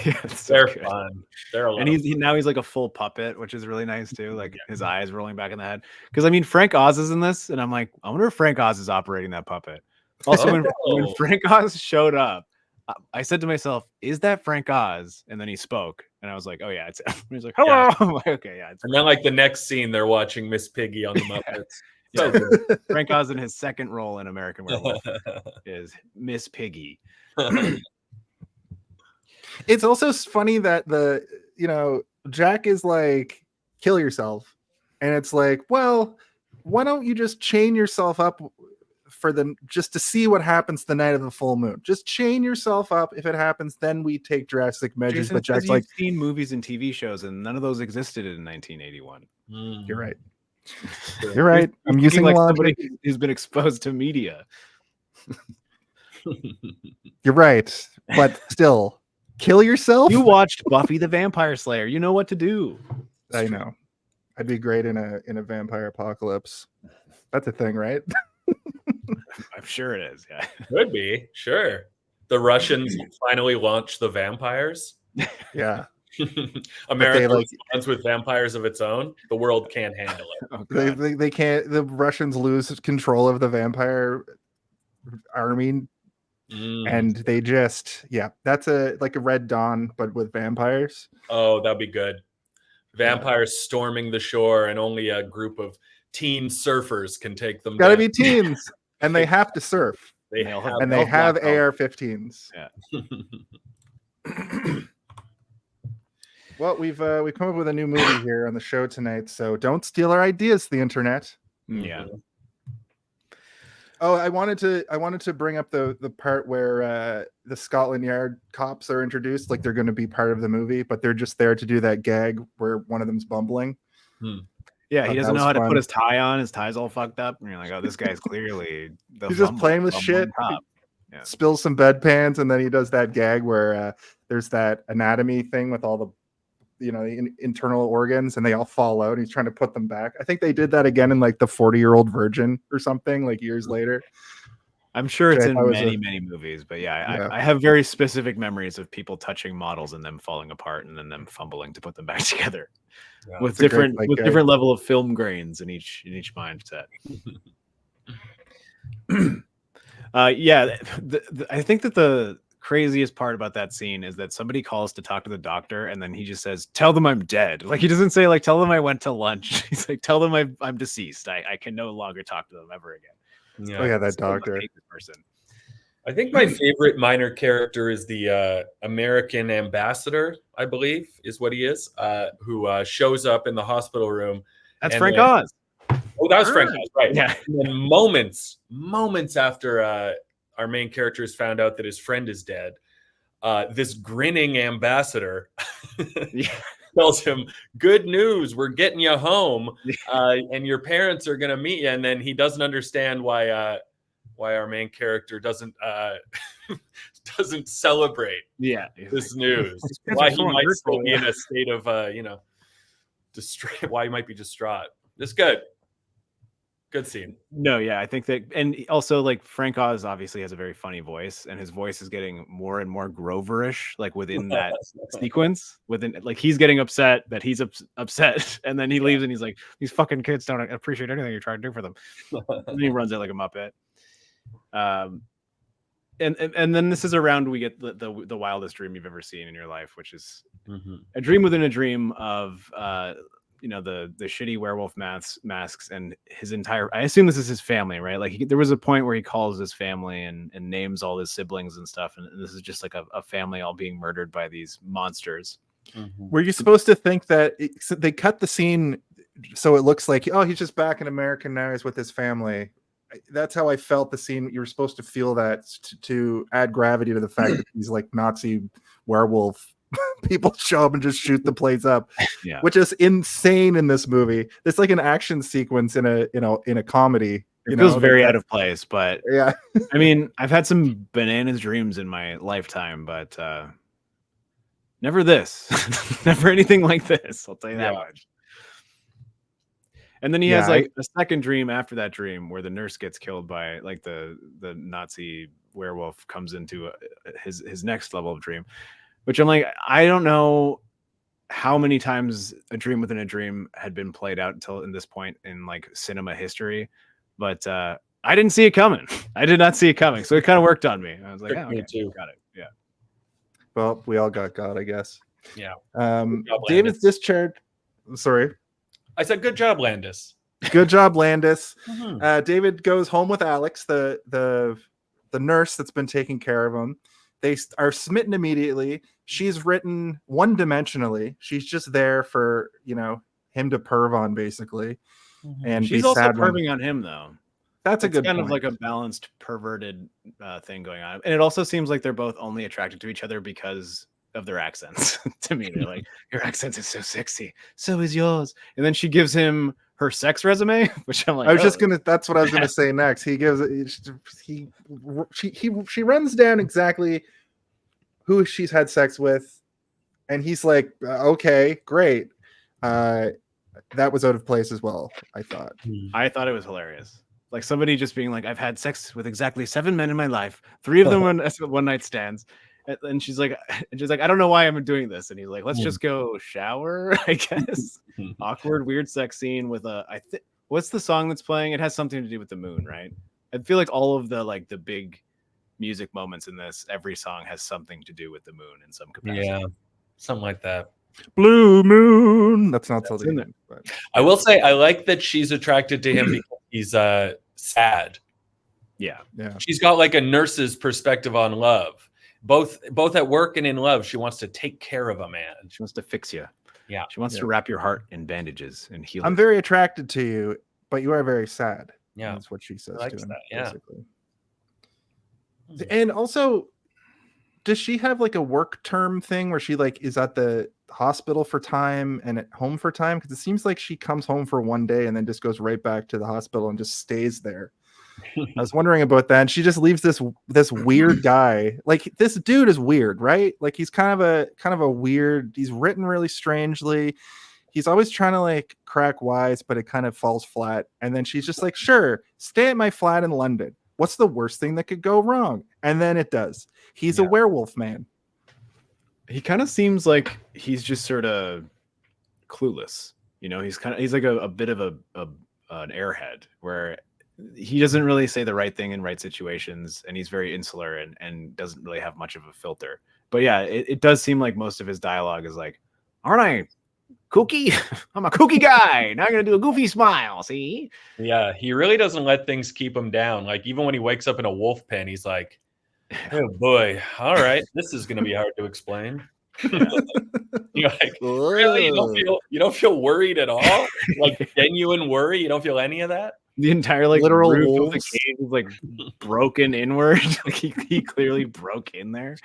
They're fun. They're a lot. And he's like a full puppet, which is really nice too. Like his eyes rolling back in the head. Because I mean, Frank Oz is in this, and I'm like, I wonder if Frank Oz is operating that puppet. Also, when Frank Oz showed up, I said to myself, "Is that Frank Oz?" And then he spoke, and I was like, "Oh yeah, it's." He's like, "Hello." Yeah. I'm like, okay, yeah. And then like the next scene, they're watching Miss Piggy on the Muppets. So good. Frank Oz in his second role in American Werewolf is Miss Piggy. It's also funny that Jack is like, kill yourself, and it's like, well, why don't you just chain yourself up just to see what happens the night of the full moon? Just chain yourself up. If it happens, then we take drastic measures. Jason, but Jack's you've like, seen movies and TV shows, and none of those existed in 1981. You're right. You're right. I'm using like logic. Somebody who's been exposed to media. You're right, but still, kill yourself. You watched Buffy the Vampire Slayer. You know what to do. I know. I'd be great in a vampire apocalypse. That's a thing, right? I'm sure it is. Yeah, could be. Sure. The Russians finally launched the vampires. Yeah. America responds with vampires of its own. The world can't handle it. Oh, they can't. The Russians lose control of the vampire army, and they just that's like a Red Dawn, but with vampires. Oh, that'd be good. Vampires storming the shore, and only a group of teen surfers can take them. Gotta be teens, and they have to surf. They have AR-15s. Yeah. Well, we've come up with a new movie here on the show tonight, so don't steal our ideas, the internet. Yeah. Oh, I wanted to bring up the part where the Scotland Yard cops are introduced, like they're going to be part of the movie, but they're just there to do that gag where one of them's bumbling. Yeah, he doesn't know how to put his tie on. His tie's all fucked up, and you're like, "Oh, this guy's clearly he's just playing with shit." Yeah. Spills some bedpans, and then he does that gag where there's that anatomy thing with all the internal organs, and they all fall out. He's trying to put them back. I think they did that again in like the 40-Year-Old Virgin or something, like years later. I'm sure it's in many movies, but I have very specific memories of people touching models and them falling apart and then them fumbling to put them back together with different level of film grains in each mindset. I think that the craziest part about that scene is that somebody calls to talk to the doctor, and then he just says, "Tell them I'm dead." Like, he doesn't say like, "Tell them I went to lunch." He's like, "Tell them I'm deceased. I can no longer talk to them ever again." Yeah. Oh yeah, that doctor. Person. I think my favorite minor character is the American ambassador, I believe is what he is, who shows up in the hospital room. That's Frank Oz. Oh, that was Frank Oz, right? Yeah. And then moments after our main character has found out that his friend is dead, this grinning ambassador tells him, "Good news, we're getting you home, and your parents are going to meet you." And then he doesn't understand why our main character doesn't celebrate this news. Why he might still be in a state of why he might be distraught. It's good. Good scene. No, yeah, I think that, and also like Frank Oz obviously has a very funny voice, and his voice is getting more and more Groverish, like within that sequence. Within, like, he's getting upset that he's upset, and then he leaves, and he's like, "These fucking kids don't appreciate anything you're trying to do for them." And he runs it like a muppet. And then this is around we get the wildest dream you've ever seen in your life, which is a dream within a dream of the shitty werewolf masks and his entire, I assume this is his family, right? Like there was a point where he calls his family and names all his siblings and stuff, and this is just like a family all being murdered by these monsters. Were you supposed to think that they cut the scene so it looks like, oh, he's just back in America now, he's with his family? That's how I felt the scene. You were supposed to feel that to add gravity to the fact that he's like Nazi werewolf people show up and just shoot the place up, Yeah. which is insane in this movie. It's like an action sequence in a comedy. It feels very out of place, but yeah. I mean, I've had some bananas dreams in my lifetime, but never this. Never anything like this. I'll tell you that much. And then he has like a second dream after that dream where the nurse gets killed by like the Nazi werewolf comes into his next level of dream, which I'm like, I don't know how many times a dream within a dream had been played out until in this point in like cinema history, but I didn't see it coming. I did not see it coming, so it kind of worked on me. I was like, me too. Got it. Yeah. Well, we all got God, I guess. Yeah. David's discharged. Sorry. I said, good job, Landis. Good job, Landis. Mhm. David goes home with Alex, the nurse that's been taking care of him. They are smitten immediately. She's written one-dimensionally. She's just there for, him to perv on, basically. And She's be also sad perving on him, though. That's a good kind point. of like a balanced, perverted thing going on. And it also seems like they're both only attracted to each other because of their accents. To me, they're like, your accent is so sexy. So is yours. And then she gives him her sex resume, which I'm like, that's what I was gonna say next. He gives she runs down exactly who she's had sex with, and he's like, okay, great. That was out of place as well, I thought. I thought it was hilarious. Like somebody just being like, I've had sex with exactly 7 men in my life, 3 of them one night stands. And she's like, I don't know why I'm doing this. And he's like, let's just go shower, I guess. Awkward, weird sex scene with what's the song that's playing? It has something to do with the moon, right? I feel like all of the big music moments in this, every song has something to do with the moon in some capacity. Yeah, something like that. Blue moon. That's not something. There. But I will say I like that she's attracted to him because he's sad. Yeah. She's got like a nurse's perspective on love. Both at work and in love, she wants to take care of a man. She wants to fix you. Yeah. She wants to wrap your heart in bandages and heal. I'm very attracted to you, but you are very sad. Yeah. That's what she says Likes to him. that, yeah. Basically. And also, does she have like a work term thing where she like is at the hospital for time and at home for time? Because it seems like she comes home for one day and then just goes right back to the hospital and just stays there. I was wondering about that. And she just leaves this weird guy. Like this dude is weird, right? Like he's kind of a weird. He's written really strangely. He's always trying to like crack wise, but it kind of falls flat. And then she's just like, sure, stay at my flat in London. What's the worst thing that could go wrong? And then it does. He's a werewolf man. He kind of seems like he's just sort of clueless. He's like a bit of an airhead where he doesn't really say the right thing in right situations, and he's very insular and doesn't really have much of a filter. But yeah, it does seem like most of his dialogue is like, aren't I kooky? I'm a kooky guy. Now I'm going to do a goofy smile, see? Yeah, he really doesn't let things keep him down. Like even when he wakes up in a wolf pen, he's like, oh boy, all right, this is going to be hard to explain. You're like, really? You don't feel worried at all? Like genuine worry? You don't feel any of that? The entire like literal roof wolves. of the cage is like broken inward. Like he clearly broke in there.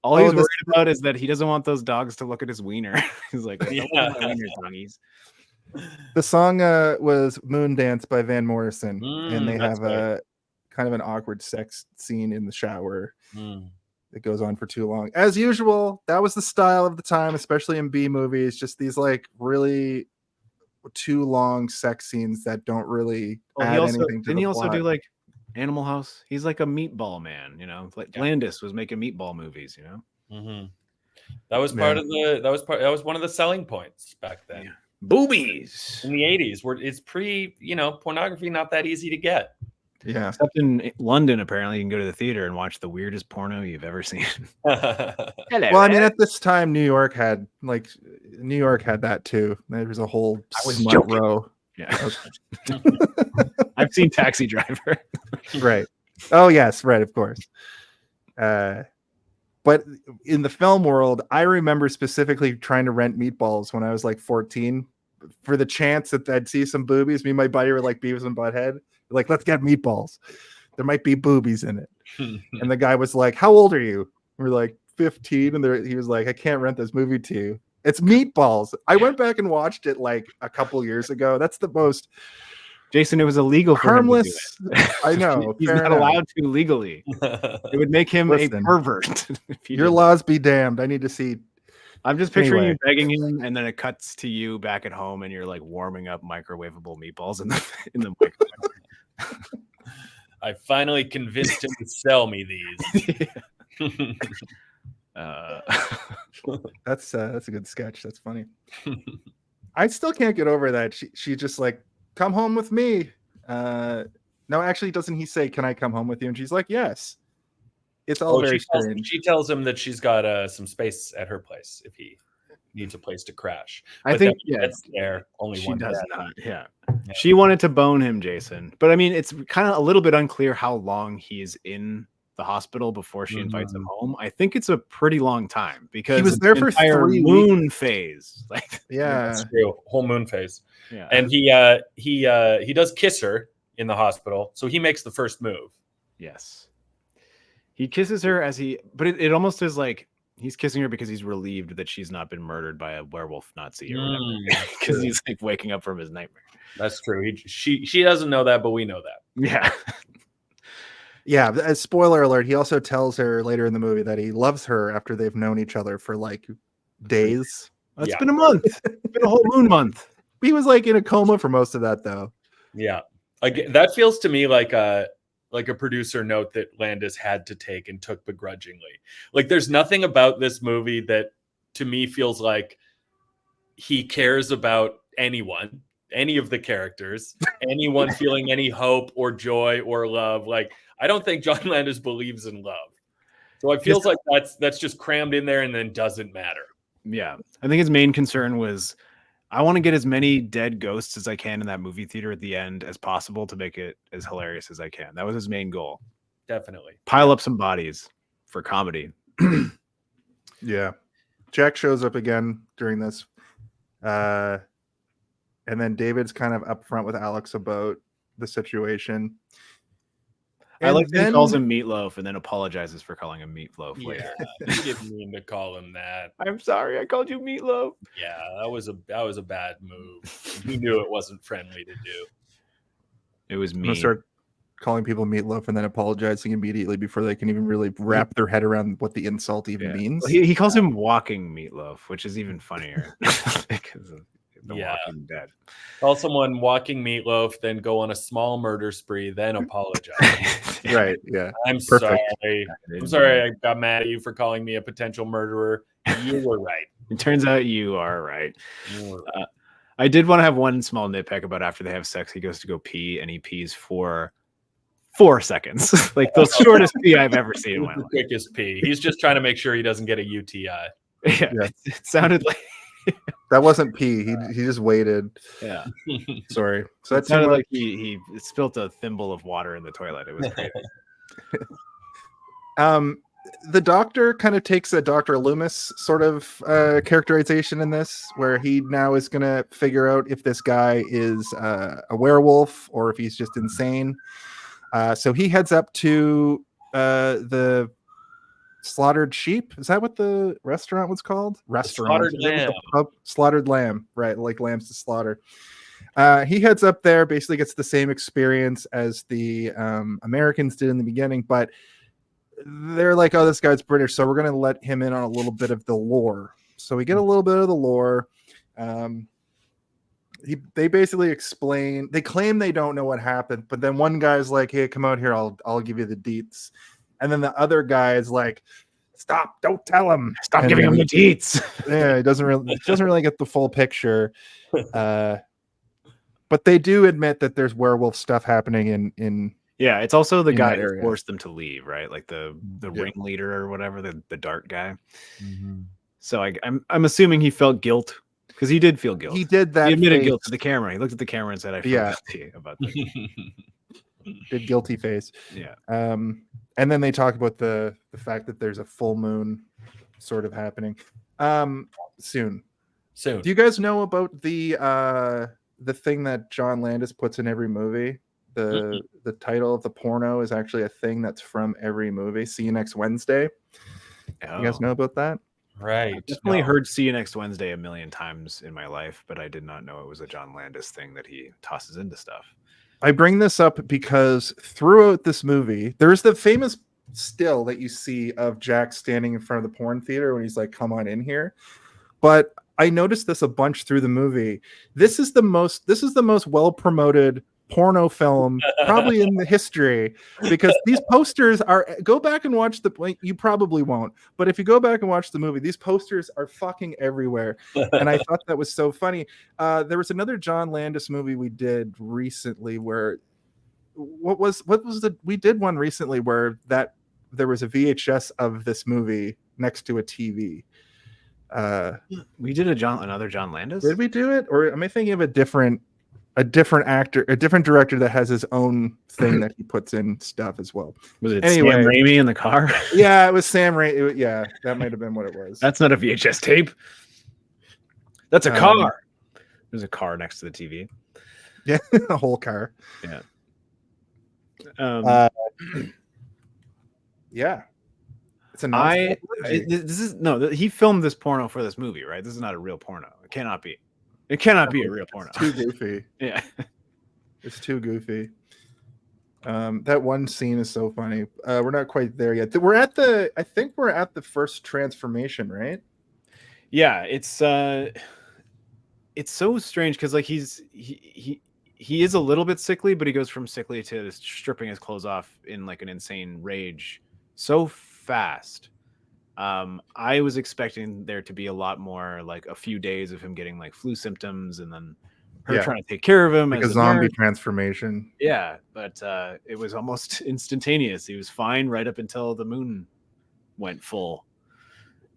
All he's worried about is that he doesn't want those dogs to look at his wiener. He's like, I don't want my wieners, doggies. The song was Moon Dance by Van Morrison, and they have a kind of an awkward sex scene in the shower. It goes on for too long. As usual, that was the style of the time, especially in B movies, just these like really too long sex scenes that don't really add anything to the Didn't he also plot. do like Animal House? He's like a meatball man, like Landis was making meatball movies, That was part of that was one of the selling points back then. Yeah. Boobies In the 80s, where it's pornography not that easy to get. Yeah. Except in London, apparently you can go to the theater and watch the weirdest porno you've ever seen. Hello. Well, I mean, at this time, New York had that too. There was a whole smut row. Yeah. I've seen Taxi Driver. Right. Oh yes, right, of course. But in the film world, I remember specifically trying to rent Meatballs when I was like 14 for the chance that I'd see some boobies. Me and my buddy were like Beavis and Butthead. Like, let's get Meatballs. There might be boobies in it. And the guy was like, how old are you? We're like 15, and he was like, I can't rent this movie to you. It's Meatballs. I went back and watched it like a couple years ago. That's the most Jason, it was illegal for harmless. him to do it. I know. He's fair not enough. allowed to legally. It would make him Listen, a pervert. If he Your did. laws be damned. I need to see. I'm just picturing Anyway. you begging him, and then it cuts to you back at home, and you're like warming up microwavable meatballs in the microwave. I finally convinced him to sell me these. That's a good sketch. That's funny. I still can't get over that. She just like, come home with me. No, actually, doesn't he say, can I come home with you? And she's like, yes. It's all very strange. She tells him that she's got some space at her place if he needs a place to crash. I think that's there. Only she one does bed. not. Yeah. She wanted to bone him, Jason. But I mean, it's kind of a little bit unclear how long he's in the hospital before she invites him home. I think it's a pretty long time because he was there for 3 moon phase. Like, yeah, that's true. Whole moon phase. Yeah. And he does kiss her in the hospital, so he makes the first move. Yes. He kisses her but it almost is like he's kissing her because he's relieved that she's not been murdered by a werewolf Nazi or whatever. Because he's like waking up from his nightmare. That's true. She doesn't know that, but we know that. Yeah. Yeah. As spoiler alert, he also tells her later in the movie that he loves her after they've known each other for like days. It's been a month. It's been a whole moon month. He was like in a coma for most of that, though. Yeah. That feels to me like a producer note that Landis had to take and took begrudgingly. Like, there's nothing about this movie that to me feels like he cares about anyone, any of the characters, anyone feeling any hope or joy or love. Like, I don't think John Landis believes in love. So it feels like that's just crammed in there and then doesn't matter. Yeah. I think his main concern was, I want to get as many dead ghosts as I can in that movie theater at the end as possible to make it as hilarious as I can. That was his main goal. Definitely. Pile up some bodies for comedy. Yeah. Jack shows up again during this. And then David's kind of upfront with Alex about the situation. I like that he calls him Meatloaf and then apologizes for calling him Meatloaf later. He didn't mean to call him that. I'm sorry, I called you Meatloaf. Yeah, that was a bad move. He knew it wasn't friendly to do. It was I'm mean. gonna start calling people Meatloaf and then apologizing immediately before they can even really wrap their head around what the insult even means. Well, he calls him Walking Meatloaf, which is even funnier because of the Walking Dead. Call someone Walking Meatloaf, then go on a small murder spree, then apologize. Right? Yeah. I'm Perfect. sorry. I'm sorry I got mad at you for calling me a potential murderer. You were right. It turns out you are right. I did want to have one small nitpick about after they have sex. He goes to go pee and he pees for 4 seconds. Like the shortest pee I've ever seen in my life. Quickest pee. He's just trying to make sure he doesn't get a UTI. Yeah. It sounded like that wasn't pee. He just waited. Yeah. Sorry. So that sounded like he spilt a thimble of water in the toilet. It was great. The doctor kind of takes a Dr. Loomis sort of characterization in this, where he now is going to figure out if this guy is a werewolf or if he's just insane. So he heads up to the Slaughtered Sheep. Is that what the restaurant was called? Slaughtered Lamb. Slaughtered Lamb, right? Like lambs to slaughter. He heads up there, basically gets the same experience as the Americans did in the beginning, but they're like, oh, this guy's British, so we're going to let him in on a little bit of the lore. So we get a little bit of the lore. They basically explain, they claim they don't know what happened, but then one guy's like, hey, come out here, I'll give you the deets. And then the other guy is like, stop, don't tell him. Stop giving him the deets. Yeah, it doesn't really get the full picture. But they do admit that there's werewolf stuff happening in yeah, it's also the guy that who forced them to leave, right? Like the ringleader or whatever, the dart guy. Mm-hmm. So I'm assuming he felt guilt because he did feel guilt. He did that. He admitted guilt to the camera. He looked at the camera and said, "I feel guilty about this." Did guilty face. Yeah. And then they talk about the fact that there's a full moon sort of happening soon. Do you guys know about the thing that John Landis puts in every movie? The title of the porno is actually a thing that's from every movie. See you next Wednesday. You guys know about that? Right. Definitely No. heard "See You Next Wednesday" a million times in my life, but I did not know it was a John Landis thing that he tosses into stuff. I bring this up because throughout this movie, there's the famous still that you see of Jack standing in front of the porn theater when he's like, "Come on in here." But I noticed this a bunch through the movie. This is the most well promoted porno film probably in the history, because these posters are, go back and watch you probably won't, but if you go back and watch the movie, these posters are fucking everywhere. And I thought that was so funny. There was another John Landis movie we did recently where we did one recently where there was a VHS of this movie next to a TV. We did another John Landis. Did we do it, or am I thinking of a different actor, a different director that has his own thing that he puts in stuff as well? Was it Anyway. Sam Raimi in the car? Yeah, it was Sam Raimi. Yeah, that might have been what it was. That's not a VHS tape. That's a car. There's a car next to the TV. Yeah, a whole car. Yeah. Yeah. It's a he filmed this porno for this movie, right? This is not a real porno. It cannot be. It cannot be a real porno. It's too goofy. Yeah. It's too goofy. That one scene is so funny. We're not quite there yet. I think we're at the first transformation, right? Yeah, it's so strange because like he is a little bit sickly, but he goes from sickly to stripping his clothes off in like an insane rage so fast. I was expecting there to be a lot more, like a few days of him getting like flu symptoms and then her trying to take care of him, like a zombie transformation. Yeah, but it was almost instantaneous. He was fine right up until the moon went full.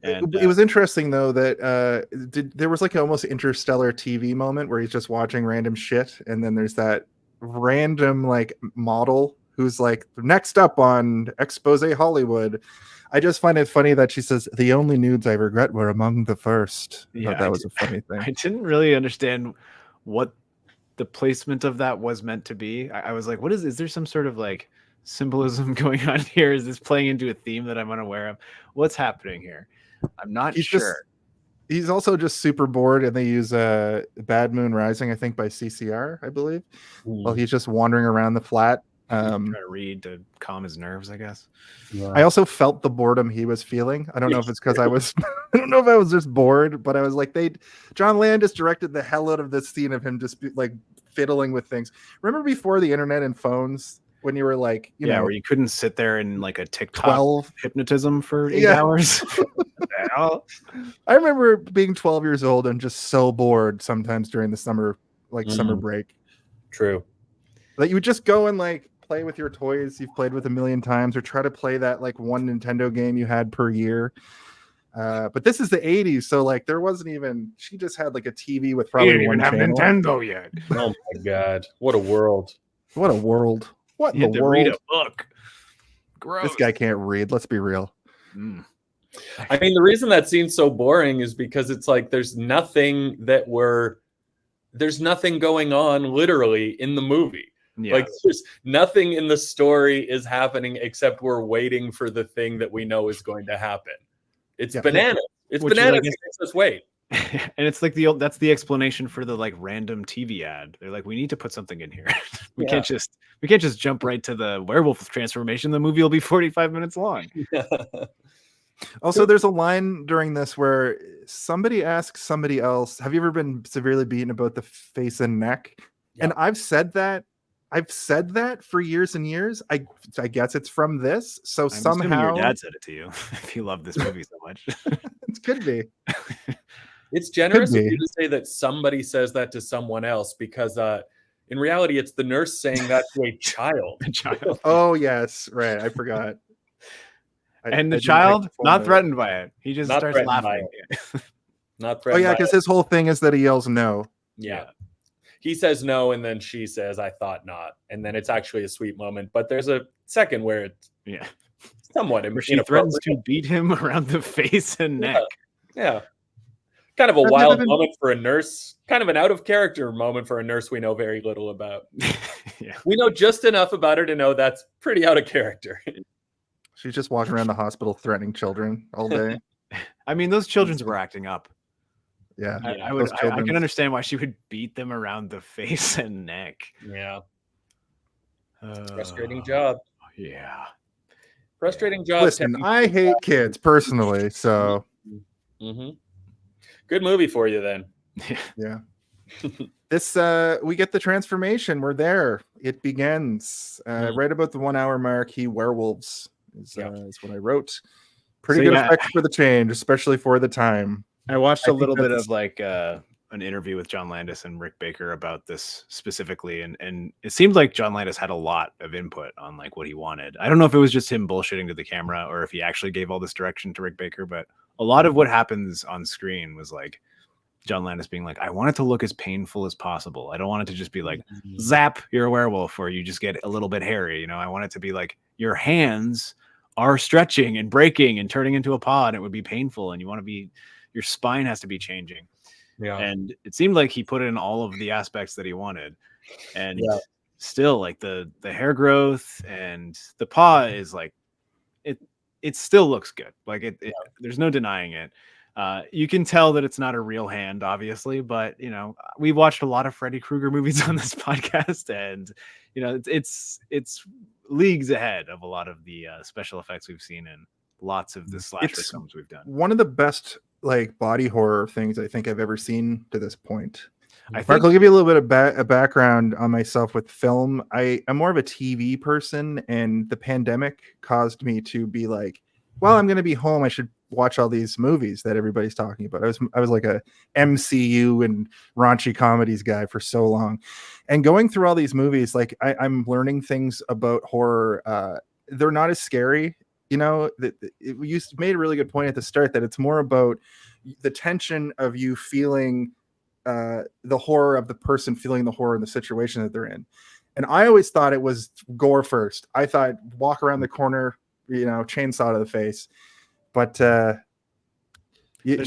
And it was interesting though that there was like an almost interstellar TV moment where he's just watching random shit, and then there's that random like model who's like, next up on Expose Hollywood. I just find it funny that she says the only nudes I regret were among the first. Yeah, that was a funny thing. I didn't really understand what the placement of that was meant to be. I was like, what is there some sort of like symbolism going on here? Is this playing into a theme that I'm unaware of? What's happening here? I'm not sure. He's also just super bored, and they use Bad Moon Rising, I think, by CCR, I believe. While he's just wandering around the flat. Trying to read to calm his nerves, I guess. Yeah. I also felt the boredom he was feeling. I don't know if it's because I was I don't know if I was just bored, but I was like, John Landis directed the hell out of this scene of him just like fiddling with things. Remember before the internet and phones, when you were like, you know, where you couldn't sit there in like a TikTok 12 hypnotism for 8 hours. I remember being 12 years old and just so bored sometimes during the summer break. True. That you would just go and like play with your toys you've played with a million times, or try to play that like one Nintendo game you had per year. But this is the 80s, so like there wasn't even, she just had like a TV with probably one channel. Nintendo yet. Oh my god, what a world. What a world. What in the world? Read a book. Gross. This guy can't read, let's be real. I mean, the reason that scene's so boring is because it's like there's nothing going on literally in the movie. Yeah. Like there's nothing in the story is happening except we're waiting for the thing that we know is going to happen. It's bananas. It's bananas. Makes us wait. And it's like that's the explanation for the like random TV ad. They're like, we need to put something in here. we can't just jump right to the werewolf transformation. The movie will be 45 minutes long. Also, there's a line during this where somebody asks somebody else, have you ever been severely beaten about the face and neck? Yeah. And I've said that for years and years. I guess it's from this. So I'm somehow your dad said it to you. If you love this movie so much. It could be. It's generous of you to say that somebody says that to someone else, because in reality, it's the nurse saying that to a child. Oh, yes. Right. I forgot. And the child, not threatened by it. He just starts laughing. Not threatened. Oh, yeah, because his whole thing is that he yells no. Yeah. He says no, and then she says, I thought not. And then it's actually a sweet moment. But there's a second where it's somewhat where she threatens to beat him around the face and neck. Yeah. Kind of a wild moment for a nurse. Kind of an out of character moment for a nurse we know very little about. We know just enough about her to know that's pretty out of character. She's just walking around the hospital threatening children all day. I mean, those children's were acting up. Yeah, I can understand why she would beat them around the face and neck. Yeah. Frustrating job. Yeah. Frustrating job. Listen, I hate kids personally, so Good movie for you then. yeah. This we get the transformation. We're there. It begins right about the 1 hour mark. He werewolves is what I wrote. Pretty good effects for the change, especially for the time. I watched a little bit of like an interview with John Landis and Rick Baker about this specifically, and it seemed like John Landis had a lot of input on like what he wanted. I don't know if it was just him bullshitting to the camera or if he actually gave all this direction to Rick Baker, but a lot of what happens on screen was like John Landis being like, I want it to look as painful as possible. I don't want it to just be like, zap, you're a werewolf, or you just get a little bit hairy. You know, I want it to be like your hands are stretching and breaking and turning into a paw, and it would be painful, and you want to be, your spine has to be changing. Yeah. And it seemed like he put in all of the aspects that he wanted. And still like the hair growth and the paw is like, it still looks good. Like there's no denying it. You can tell that it's not a real hand, obviously, but you know, we've watched a lot of Freddy Krueger movies on this podcast, and you know, it's leagues ahead of a lot of the special effects we've seen in lots of the slasher films we've done. One of the best like body horror things I think I've ever seen to this point. Mark, I'll give you a little bit of a background on myself with film. I'm more of a TV person, and the pandemic caused me to be like, well, I'm going to be home. I should watch all these movies that everybody's talking about. I was like a MCU and raunchy comedies guy for so long, and going through all these movies, like I'm learning things about horror. They're not as scary. You know, you made a really good point at the start that it's more about the tension of you feeling the horror of the person feeling the horror in the situation that they're in. And I always thought it was gore first. I thought walk around the corner, you know, chainsaw to the face. But there's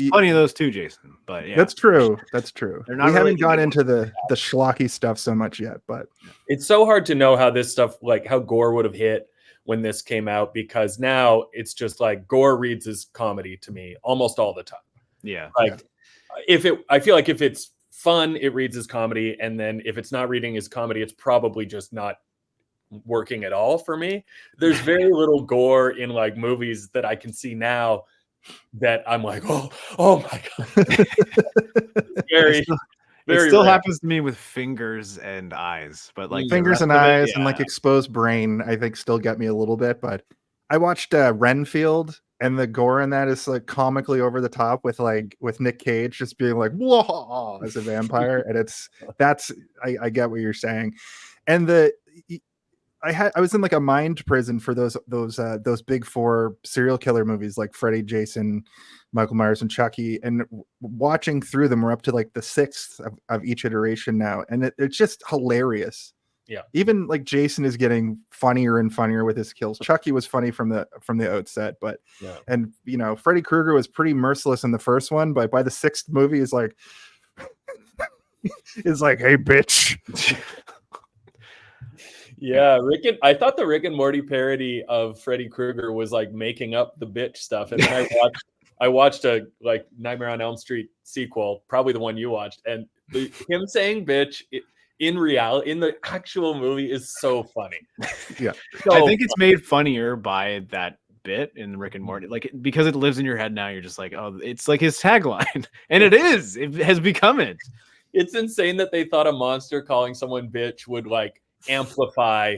plenty of those too, Jason. But yeah, that's true. That's true. We haven't gone into the schlocky stuff so much yet, but it's so hard to know how this stuff, like how gore would have hit when this came out, because now it's just like gore reads as comedy to me almost all the time. Yeah. Like I feel like if it's fun, it reads as comedy. And then if it's not reading as comedy, it's probably just not working at all for me. There's very little gore in like movies that I can see now that I'm like, oh my God. Scary. It still happens to me with fingers and eyes, but like fingers and eyes and like exposed brain, I think still get me a little bit. But I watched Renfield, and the gore in that is like comically over the top with Nick Cage just being like whoa as a vampire, and I get what you're saying. And I was in like a mind prison for those big four serial killer movies like Freddy, Jason, Michael Myers, and Chucky, and watching through them, we're up to like the sixth of each iteration now, and it's just hilarious. Yeah, even like Jason is getting funnier and funnier with his kills. Chucky was funny from the outset, but and you know, Freddy Krueger was pretty merciless in the first one, but by the sixth movie is like hey bitch. Yeah, I thought the Rick and Morty parody of Freddy Krueger was like making up the bitch stuff, and then I watched a like Nightmare on Elm Street sequel, probably the one you watched, and him saying bitch in reality in the actual movie is so funny. Yeah, I think it's made funnier by that bit in Rick and Morty, like because it lives in your head now. You're just like, oh, it's like his tagline, and it has become it. It's insane that they thought a monster calling someone bitch would like amplify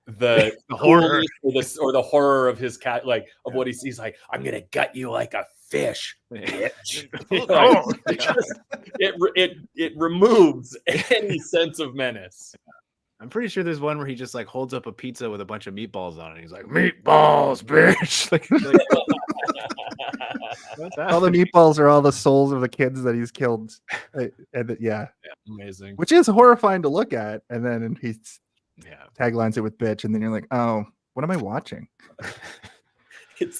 the horror or the horror of his cat, like of what he sees. Like, I'm gonna gut you like a fish, bitch. It removes any sense of menace. I'm pretty sure there's one where he just like holds up a pizza with a bunch of meatballs on it. And he's like, meatballs, bitch. All the meatballs are all the souls of the kids that he's killed. And yeah, amazing. Which is horrifying to look at. And then he taglines it with bitch. And then you're like, oh, what am I watching?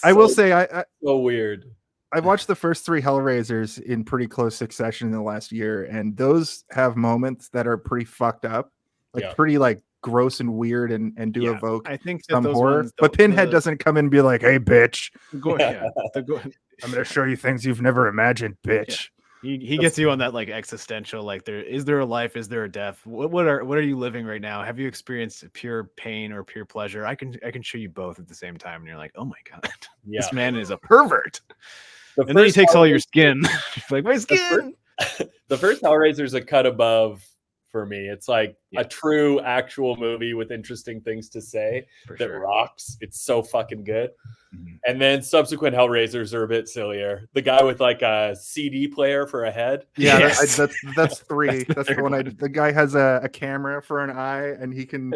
I will say, I so weird. I've watched the first three Hellraisers in pretty close succession in the last year. And those have moments that are pretty fucked up. Like pretty like gross and weird and do evoke I think that some those horror. ones, But Pinhead doesn't come in and be like, "Hey, bitch, I'm going to show you things you've never imagined, bitch." He gets you on that like existential, like there a life, is there a death? What are you living right now? Have you experienced pure pain or pure pleasure? I can show you both at the same time, and you're like, oh my god, this man is a pervert. And then he takes all your skin. Like, my skin. The first Hellraiser is a cut above for me. It's like a true actual movie with interesting things to say that rocks. It's so fucking good. And then subsequent Hellraisers are a bit sillier. The guy with like a CD player for a head. Yeah, that's 3. That's the one. The guy has a camera for an eye, and he can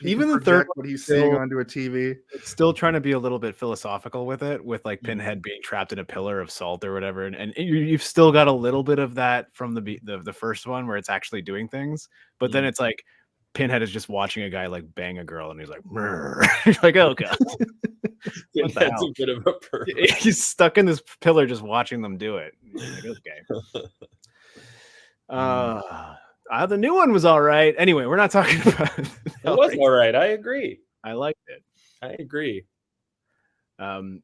even the third what he's seeing onto a TV. It's still trying to be a little bit philosophical with it, with like Pinhead being trapped in a pillar of salt or whatever, and you've still got a little bit of that from the first one where it's actually doing things, but then it's like Pinhead is just watching a guy like bang a girl, and he's like, you're like, oh god. What the hell? A bit of a pervert. He's stuck in this pillar just watching them do it. Like, okay. The new one was all right. Anyway, we're not talking about it. Was all right. I agree. I liked it. I agree. What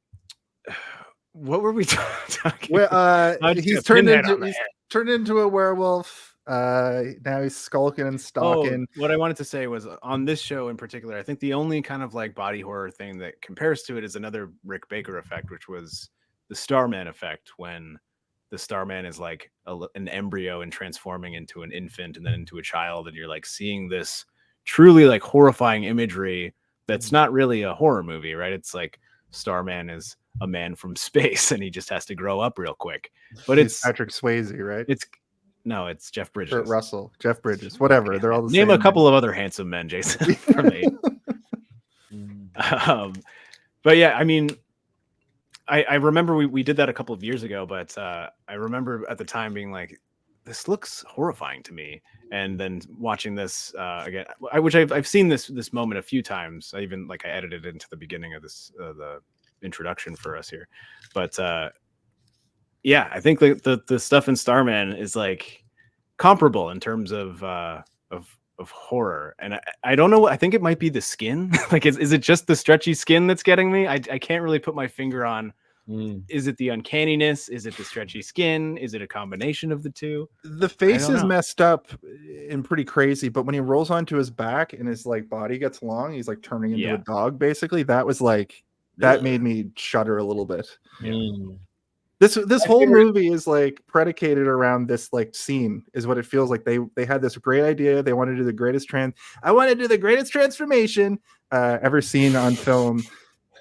were we talking about? He's turned into a werewolf. Now he's skulking and stalking. What I wanted to say was, on this show in particular, I think the only kind of like body horror thing that compares to it is another Rick Baker effect, which was the Starman effect, when the Starman is like an embryo and transforming into an infant and then into a child, and you're like seeing this truly like horrifying imagery that's not really a horror movie, right? It's like Starman is a man from space and he just has to grow up real quick. But it's Patrick Swayze, right? It's Jeff Bridges. Kurt Russell, Jeff Bridges, whatever. They're all the same. Name a couple of other handsome men, Jason, for me. But yeah, I mean, I remember we did that a couple of years ago, but I remember at the time being like, this looks horrifying to me. And then watching this again, which I've seen this moment a few times. I edited it into the beginning of this the introduction for us here, but yeah, I think the stuff in Starman is like comparable in terms of horror, and I don't know. I think it might be the skin. Like, is it just the stretchy skin that's getting me? I can't really put my finger on. Is it the uncanniness? Is it the stretchy skin? Is it a combination of the two? The face is messed up and pretty crazy, but when he rolls onto his back and his like body gets long, he's like turning into a dog. Basically, that was like that made me shudder a little bit. This whole movie is like predicated around this like scene, is what it feels like. They had this great idea. They wanted to do the greatest I want to do the greatest transformation ever seen on film.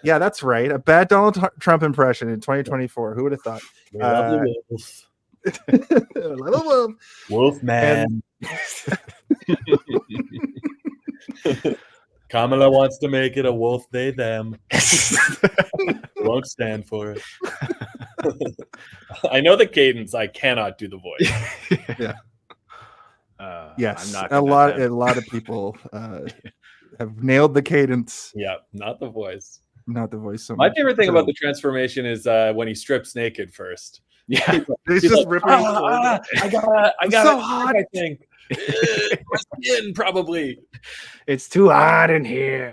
Yeah, that's right. A bad Donald Trump impression in 2024. Who would have thought? Wolf man. Kamala wants to make it a wolf they them. Won't stand for it. I know the cadence. I cannot do the voice. Yeah. Yes, a lot of people have nailed the cadence. Yeah, not the voice. Not the voice. So my favorite thing about the transformation is when he strips naked first. Yeah, he's just like, ripping. I got so hot. I think my skin probably. It's too hot in here.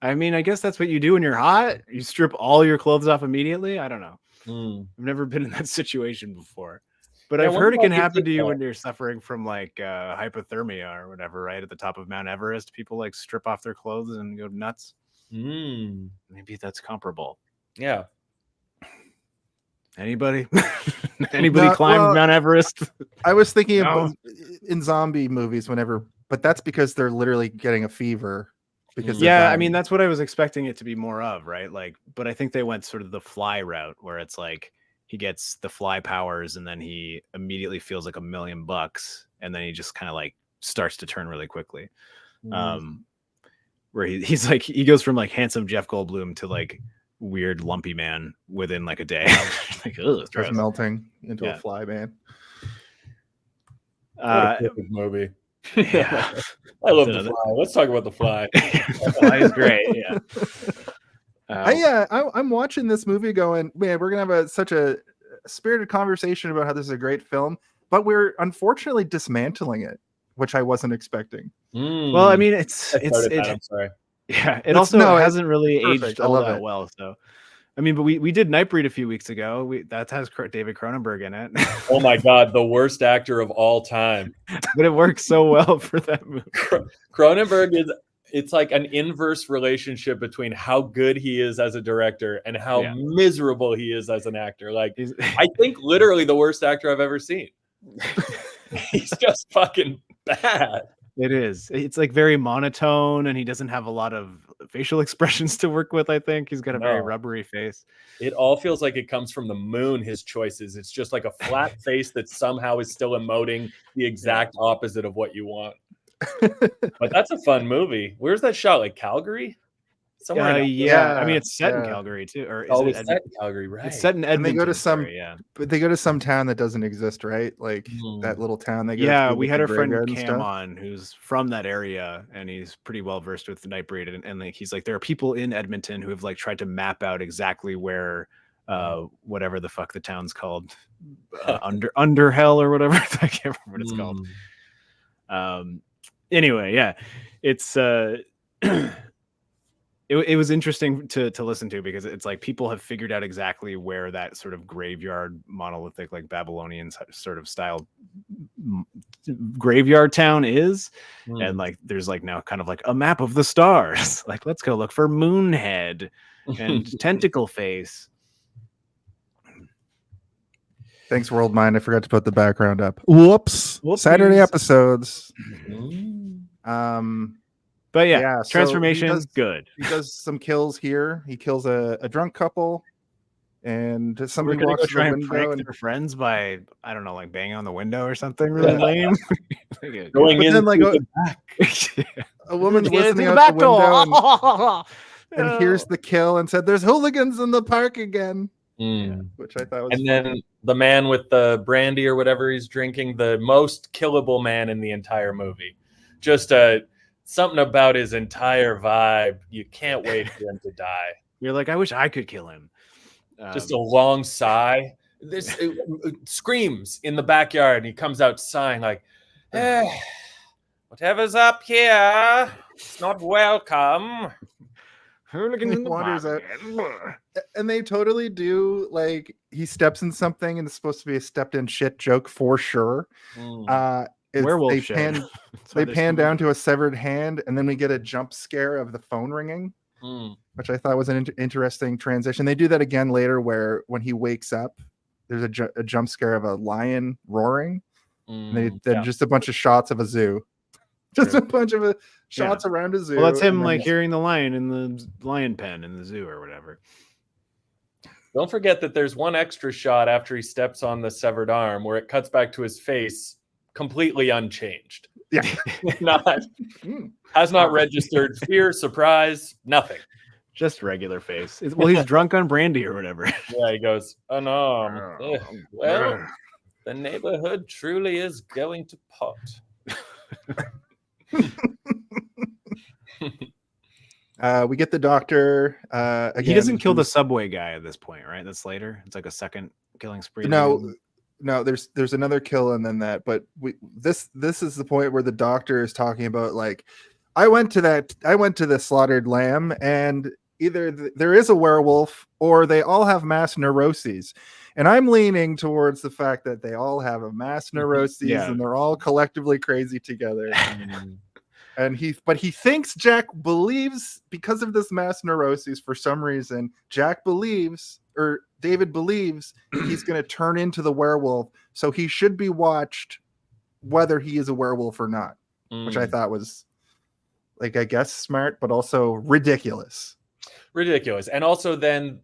I mean, I guess that's what you do when you're hot. You strip all your clothes off immediately. I don't know. I've never been in that situation before, but I've heard it can happen to you when you're suffering from like hypothermia or whatever, right? At the top of Mount Everest, people like strip off their clothes and go nuts. Maybe that's comparable. Yeah. Anybody climbed Mount Everest? I was thinking about in zombie movies but that's because they're literally getting a fever. Because I mean, that's what I was expecting it to be more of, right? Like, but I think they went sort of the fly route, where it's like he gets the fly powers and then he immediately feels like $1 million, and then he just kind of like starts to turn really quickly. Where he's like, he goes from like handsome Jeff Goldblum to like weird lumpy man within like a day. Like, oh, starts melting into a fly man. Movie. Yeah, I love the fly. Let's talk about the fly. The fly is great. Yeah. I'm watching this movie going, man, we're gonna have such a spirited conversation about how this is a great film, but we're unfortunately dismantling it. which I wasn't expecting. Well, I mean, it's I'm sorry. yeah. It It's- also no, hasn't really perfect. aged I all love that it. well. So, I mean, but we did Nightbreed a few weeks ago. That has David Cronenberg in it. Oh my god, the worst actor of all time. But it works so well for that movie. Cronenberg it's like an inverse relationship between how good he is as a director and how miserable he is as an actor. Like, I think literally the worst actor I've ever seen. He's just fucking bad. It is. It's like very monotone, and he doesn't have a lot of facial expressions to work with. I think he's got a very rubbery face. It all feels like it comes from the moon, his choices. It's just like a flat face that somehow is still emoting the exact opposite of what you want. But that's a fun movie. Where's that shot? Like Calgary? Somewhere. I mean, it's set in Calgary too, or is it set in Calgary, right? It's set in Edmonton. And they go to but they go to some town that doesn't exist, right? Like that little town they go to. We had our friend Cam on who's from that area, and he's pretty well versed with the Nightbreed, and like he's like, there are people in Edmonton who have like tried to map out exactly where whatever the fuck the town's called, under hell or whatever. I can't remember what it's called. Anyway, yeah, it's it was interesting to listen to, because it's like people have figured out exactly where that sort of graveyard, monolithic, like Babylonian sort of style graveyard town is. And like there's like now kind of like a map of the stars. Like, let's go look for Moonhead and Tentacle Face. Thanks, World Mind. I forgot to put the background up. Whoops. Saturday episodes. But yeah, so transformation, good. He does some kills here. He kills a drunk couple, and somebody We're gonna walks go to try the and window prank their friends by, I don't know, like banging on the window or something really lame. Going but in then, like, the back. a woman's Get listening through the out back the window door. and hears the kill and said, "There's hooligans in the park again," which I thought was. And then the man with the brandy or whatever he's drinking, the most killable man in the entire movie. Just something about his entire vibe. You can't wait for him to die. You're like, I wish I could kill him. Just a long sigh. This screams in the backyard, and he comes out sighing like, whatever's up here, it's not welcome. Hooligans in the wanders park out. And they totally do, like, he steps in something and it's supposed to be a stepped in shit joke for sure. Werewolf they shit. pan down to a severed hand, and then we get a jump scare of the phone ringing, which I thought was an interesting transition. They do that again later, where when he wakes up, there's a jump scare of a lion roaring. And then just a bunch of shots of a zoo, just a bunch of shots around a zoo. Well, that's him like hearing the lion in the lion pen in the zoo or whatever. Don't forget that there's one extra shot after he steps on the severed arm where it cuts back to his face completely unchanged. Yeah. Has not registered fear, surprise, nothing. Just regular face. Well, he's drunk on brandy or whatever. Yeah, he goes, well, the neighborhood truly is going to pot. We get the doctor. Again, he doesn't kill the subway guy at this point, right? That's later. It's like a second killing spree. No, there's another kill and then that, but this is the point where the doctor is talking about, like, I went to the slaughtered lamb, and either there is a werewolf or they all have mass neuroses, and I'm leaning towards the fact that they all have a mass neuroses and they're all collectively crazy together. And he thinks Jack believes, because of this mass neuroses, for some reason, David believes he's going to turn into the werewolf, so he should be watched whether he is a werewolf or not, which I thought was, like, I guess smart, but also ridiculous. And also then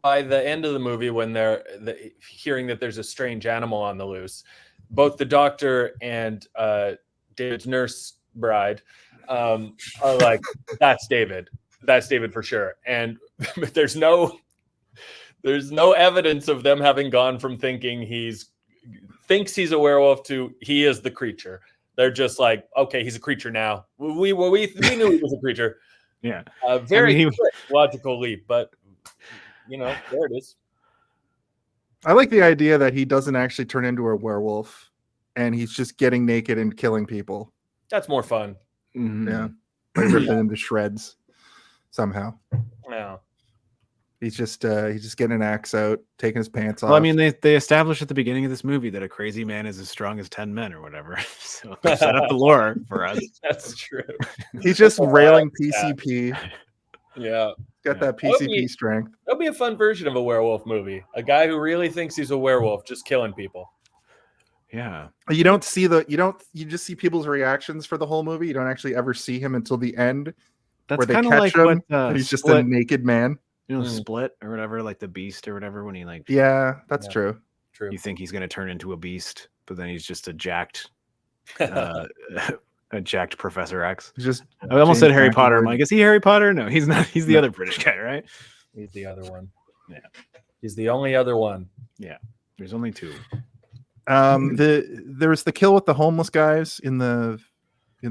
by the end of the movie, when they're hearing that there's a strange animal on the loose, both the doctor and David's nurse bride are like, that's David for sure. And there's no evidence of them having gone from thinking thinks he's a werewolf to he is the creature. They're just like, okay, he's a creature now. We knew he was a creature. Yeah. Very logical leap, but there it is. I like the idea that he doesn't actually turn into a werewolf. and he's just getting naked and killing people. That's more fun. Yeah, ripping them to shreds somehow. Yeah. He's just getting an axe out, taking his pants off. Well, I mean, they established at the beginning of this movie that a crazy man is as strong as 10 men or whatever. So they set up the lore for us. That's true. He's just railing PCP. Yeah. Got that PCP strength. That'll be a fun version of a werewolf movie. A guy who really thinks he's a werewolf just killing people. Yeah. You don't see you just see people's reactions for the whole movie. You don't actually ever see him until the end. That's kind of like him, what and he's just Split, a naked man. you know, Split or whatever, like the Beast or whatever, when he like That's true. True. you think he's gonna turn into a beast, but then he's just a jacked a jacked Professor X. Just I almost said James Harry Potter. I'm McAvoy. like, is he Harry Potter? No, he's not. He's the No. other British guy, right? He's the other one. Yeah. He's the only other one. Yeah. There's only two. There was the kill with the homeless guys in the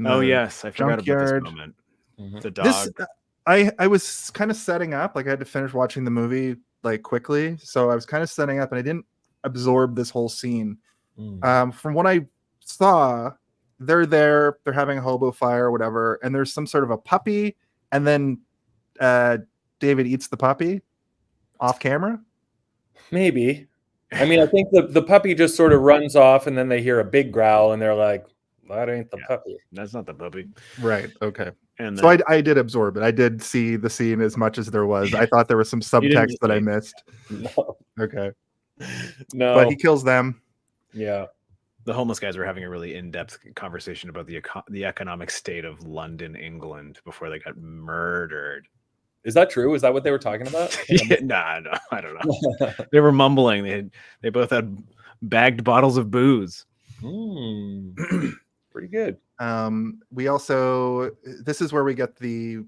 Oh yes, I forgot junkyard. about this moment. Mhm. The dog. This I was kind of setting up, like I had to finish watching the movie like quickly, so I was kind of setting up and I didn't absorb this whole scene. From what I saw, they're having a hobo fire or whatever, and there's some sort of a puppy, and then David eats the puppy off camera. Maybe. I mean, I think the puppy just sort of runs off, and then they hear a big growl, and they're like, "That ain't the puppy." That's not the puppy. Right. Okay. And So I did absorb it. I did see the scene as much as there was. I thought there was some subtext that I missed. No. Okay. No. But he kills them. Yeah. the homeless guys were having a really in-depth conversation about the economic state of London, England, before they got murdered. Is that true? Is that what they were talking about? Yeah, no, I don't know. They were mumbling. They both had bagged bottles of booze. Pretty good. We also, this is where we get the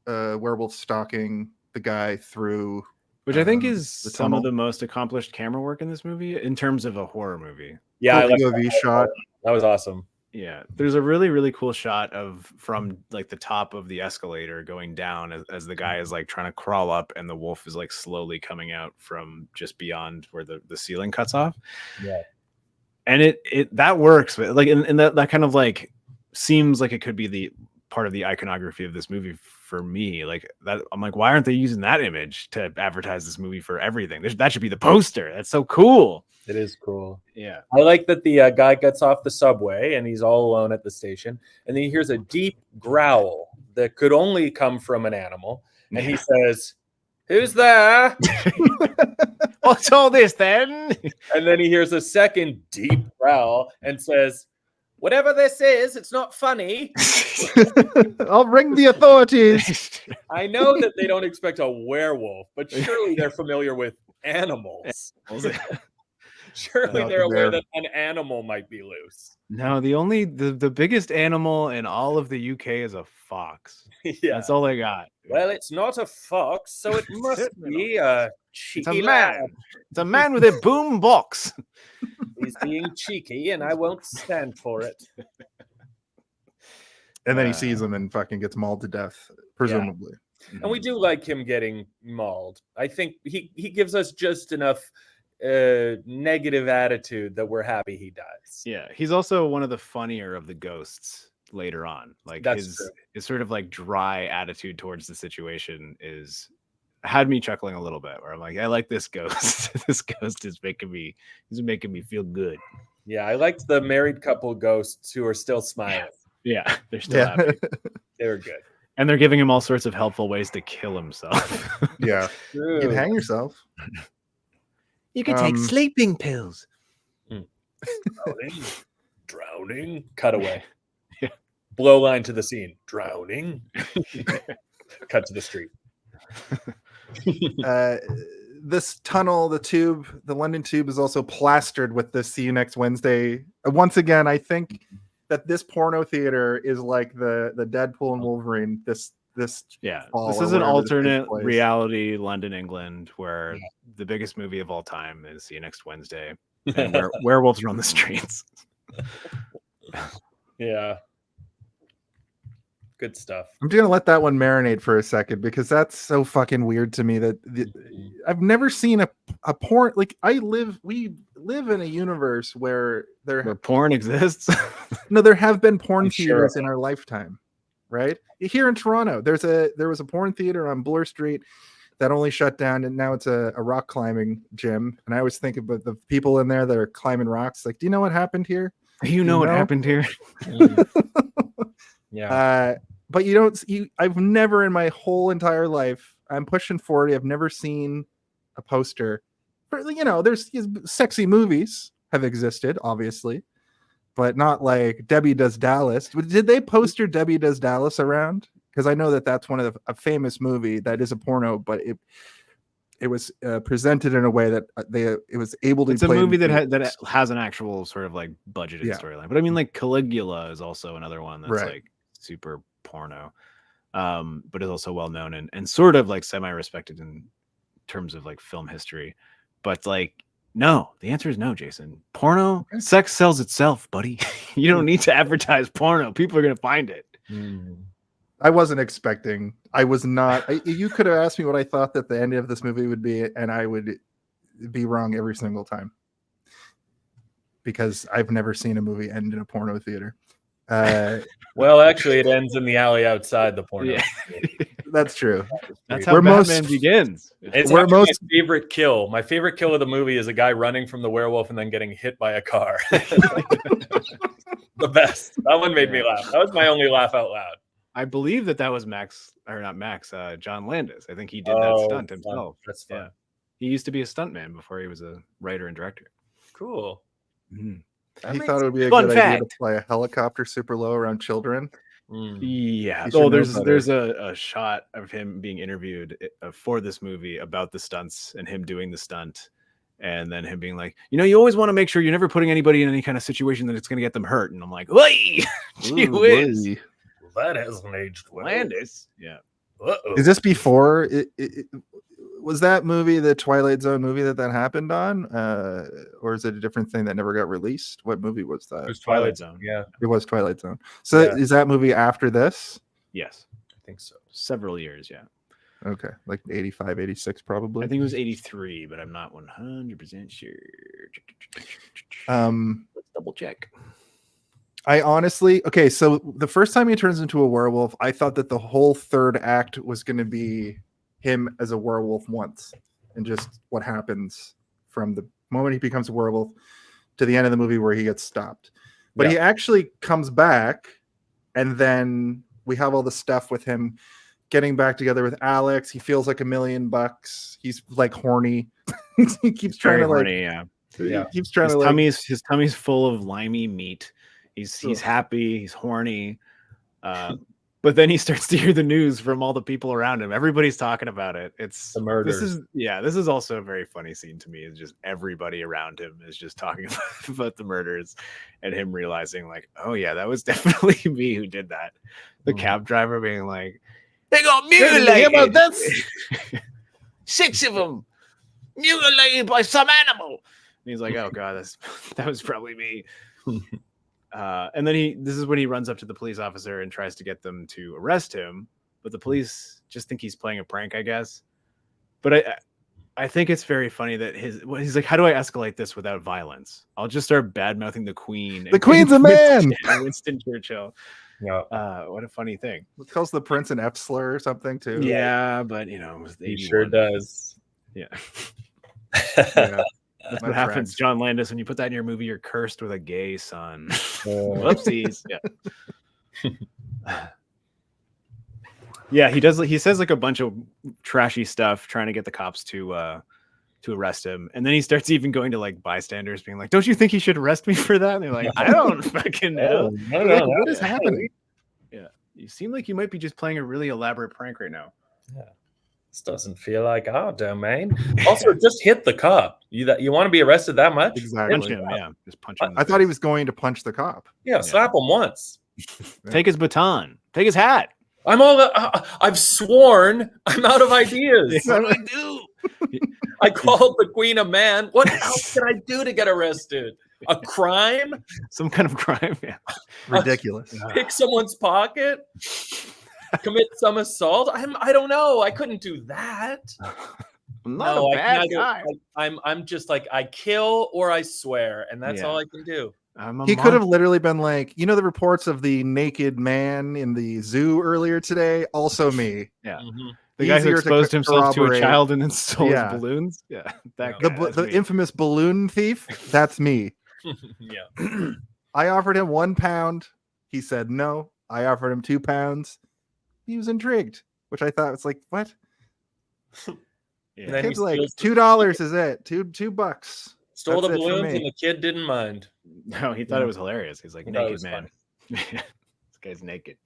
werewolf stalking the guy through, Which I think is the some of tunnel. the most accomplished camera work in this movie in terms of a horror movie. Yeah, I cool like POV shot. that was awesome. Yeah, there's a really, really cool shot from like the top of the escalator going down as the guy is like trying to crawl up and the wolf is like slowly coming out from just beyond where the ceiling cuts off. Yeah. And it that works, but like and that kind of like seems like it could be the part of the iconography of this movie for me. Like that, I'm like, why aren't they using that image to advertise this movie for everything? That should be the poster. That's so cool. It is cool. Yeah. I like that the guy gets off the subway and he's all alone at the station, and then he hears a deep growl that could only come from an animal, and he says, "Who's there?" What's all this then? And then he hears a second deep growl and says, "Whatever this is, it's not funny." I'll ring the authorities. I know that they don't expect a werewolf, but surely they're familiar with animals. Surely Not they're aware there. that an animal might be loose. No, the biggest animal in all of the UK is a fox. Yeah. That's all they got. Well, it's not a fox, so it must be a It's cheeky a lad. man. It's a man with a boom box. He's being cheeky, and I won't stand for it. And then he sees him and fucking gets mauled to death, presumably. And we do like him getting mauled. I think he gives us just enough negative attitude that we're happy he dies. Yeah, he's also one of the funnier of the ghosts later on. Like That's true. his sort of like dry attitude towards the situation had me chuckling a little bit. Where I'm like, I like this ghost. This ghost is making me feel good. Yeah, I liked the married couple ghosts who are still smiling. Yeah, they're still happy, They were good. and they're giving him all sorts of helpful ways to kill himself. Yeah. You can hang yourself. You can take sleeping pills. Drowning. Cutaway. Yeah. Blow line to the scene. Drowning. Cut to the street. This tunnel, the tube, the London tube is also plastered with the "See you next Wednesday." Once again, I think that this porno theater is like the Deadpool and Wolverine. This fall this or is an wherever this takes alternate place. reality London, England, where the biggest movie of all time is See You Next Wednesday, and werewolves run the streets. Yeah. Good stuff. I'm just gonna let that one marinate for a second because that's so fucking weird to me that I've never seen a porn like we live in a universe where Where porn exists. there have been porn I'm sure theaters of in our lifetime, right? Here in Toronto, there was a porn theater on Bloor Street that only shut down, and now it's a rock climbing gym. And I always think about the people in there that are climbing rocks. Like, do you know what happened here? You know what happened here? Yeah. But you don't. I've never in my whole entire life. I'm pushing 40. I've never seen a poster. There's sexy movies have existed, obviously, but not like Debbie Does Dallas. Did they poster Debbie Does Dallas around? Because I know that's one of a famous movie that is a porno, but it was presented in a way that it was able to. It's a movie that has an actual sort of like budgeted storyline. But I mean, like Caligula is also another one that's like super porno, but is also well known and sort of like semi-respected in terms of like film history. But like, no, the answer is no, Jason. Porno, sex sells itself, buddy. You don't need to advertise porno. People are gonna find it. I wasn't expecting. I was not. You could have asked me what I thought that the end of this movie would be, and I would be wrong every single time because I've never seen a movie end in a porno theater. Well, actually, it ends in the alley outside the porno. Yeah. That's true. That's how Batman begins. It's my favorite kill. My favorite kill of the movie is a guy running from the werewolf and then getting hit by a car. The best. That one made me laugh. That was my only laugh out loud. I believe that was John Landis. I think he did that stunt himself. That's fun. Yeah. He used to be a stuntman before he was a writer and director. Cool. Mm-hmm. He thought it would be a good idea to fly a helicopter super low around children. Yeah. Oh, there's a shot of him being interviewed for this movie about the stunts and him doing the stunt. And then him being like, you always want to make sure you're never putting anybody in any kind of situation that it's going to get them hurt. And I'm like, "Oi, gee whiz." That hasn't aged well. Landis. Yeah. Uh-oh. Is this before was that movie the Twilight Zone movie that happened on? Or is it a different thing that never got released? What movie was that? It was Twilight Zone. Yeah. It was Twilight Zone. So is that movie after this? Yes. I think so. Several years, yeah. Okay. Like 85, 86 probably. I think it was 83, but I'm not 100% sure. Let's double check. I honestly, so the first time he turns into a werewolf, I thought that the whole third act was going to be him as a werewolf once and just what happens from the moment he becomes a werewolf to the end of the movie where he gets stopped. But he actually comes back, and then we have all the stuff with him getting back together with Alex. He feels like $1 million. He's like horny. He keeps trying to horny, He keeps trying his tummy's full of limey meat. He's happy, he's horny. But then he starts to hear the news from all the people around him. Everybody's talking about it. It's the murder. This is also a very funny scene to me. It's just everybody around him is just talking about the murders and him realizing like, oh yeah, that was definitely me who did that. The cab driver being like, they got mutilated. About this? 6 of them mutilated by some animal. And he's like, oh god, that was probably me. And then this is when he runs up to the police officer and tries to get them to arrest him, but the police just think he's playing a prank, I guess. But I think it's very funny that he's like, how do I escalate this without violence? I'll just start bad mouthing the Queen. The Queen's a man. Winston Churchill. Yeah. What a funny thing. It calls the prince an F slur or something too. Yeah, but it was he sure does. Yeah. Yeah. That's what happens, John Landis. When you put that in your movie, you're cursed with a gay son. Whoopsies. Yeah. Yeah, he does. He says like a bunch of trashy stuff, trying to get the cops to arrest him, and then he starts even going to like bystanders, being like, "Don't you think he should arrest me for that?" And they're like, "I don't fucking know. What is happening?" Yeah, you seem like you might be just playing a really elaborate prank right now. Yeah. This doesn't feel like our domain. Also, just hit the cop. You want to be arrested that much? Exactly. Punch him, yeah. Just punch him. I thought he was going to punch the cop. Yeah, slap him once. Take his baton. Take his hat. I've sworn I'm out of ideas. What do I do? I called the Queen a man. What else can I do to get arrested? A crime? Some kind of crime? Yeah. Ridiculous. Pick someone's pocket? Commit some assault? I don't know. I couldn't do that. not No, a I can bad either. guy. I'm just like I kill or I swear, and that's Yeah. all I can do. I'm a He could have monster. literally been like, you know, the reports of the naked man in the zoo earlier today. Also me. Yeah. Mhm. The guy who Easier to exposed himself to a corroborate. child and then stole his Yeah. balloons. Yeah, that Yeah. guy. That's The me. infamous balloon thief. That's me. Yeah. I offered him £1. He said no. I offered him £2. He was intrigued, which I thought was like, what? Yeah. And then he Kid's like, steals the- $2 is it? $2. Stole That's the it for balloons, me. and the kid didn't mind. No, he thought Yeah. it was hilarious. He's like, He thought it naked was man. This guy's naked.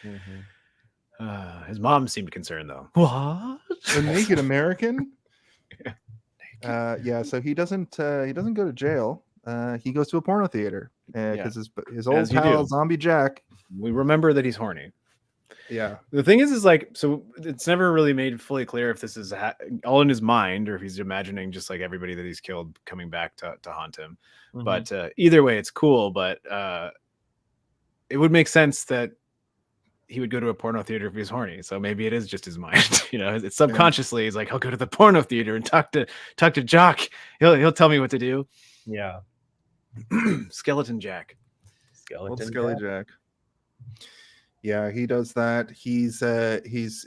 Mhm. His mom seemed concerned though. What? A naked American. Yeah. So he doesn't go to jail. He goes to a porno theater because his old As you pal do. Zombie Jack. We remember that he's horny. Yeah. The thing is like, so it's never really made fully clear if this is all in his mind or if he's imagining just like everybody that he's killed coming back to haunt him. Mhm. But either way, it's cool. But it would make sense that he would go to a porno theater if he's horny. So maybe it is just his mind. You know, it's subconsciously he's like, I'll go to the porno theater and talk to Jock. He'll tell me what to do. Yeah. Skeleton Jack. Old Skeleton. Skelly Jack. Yeah, he does that. He's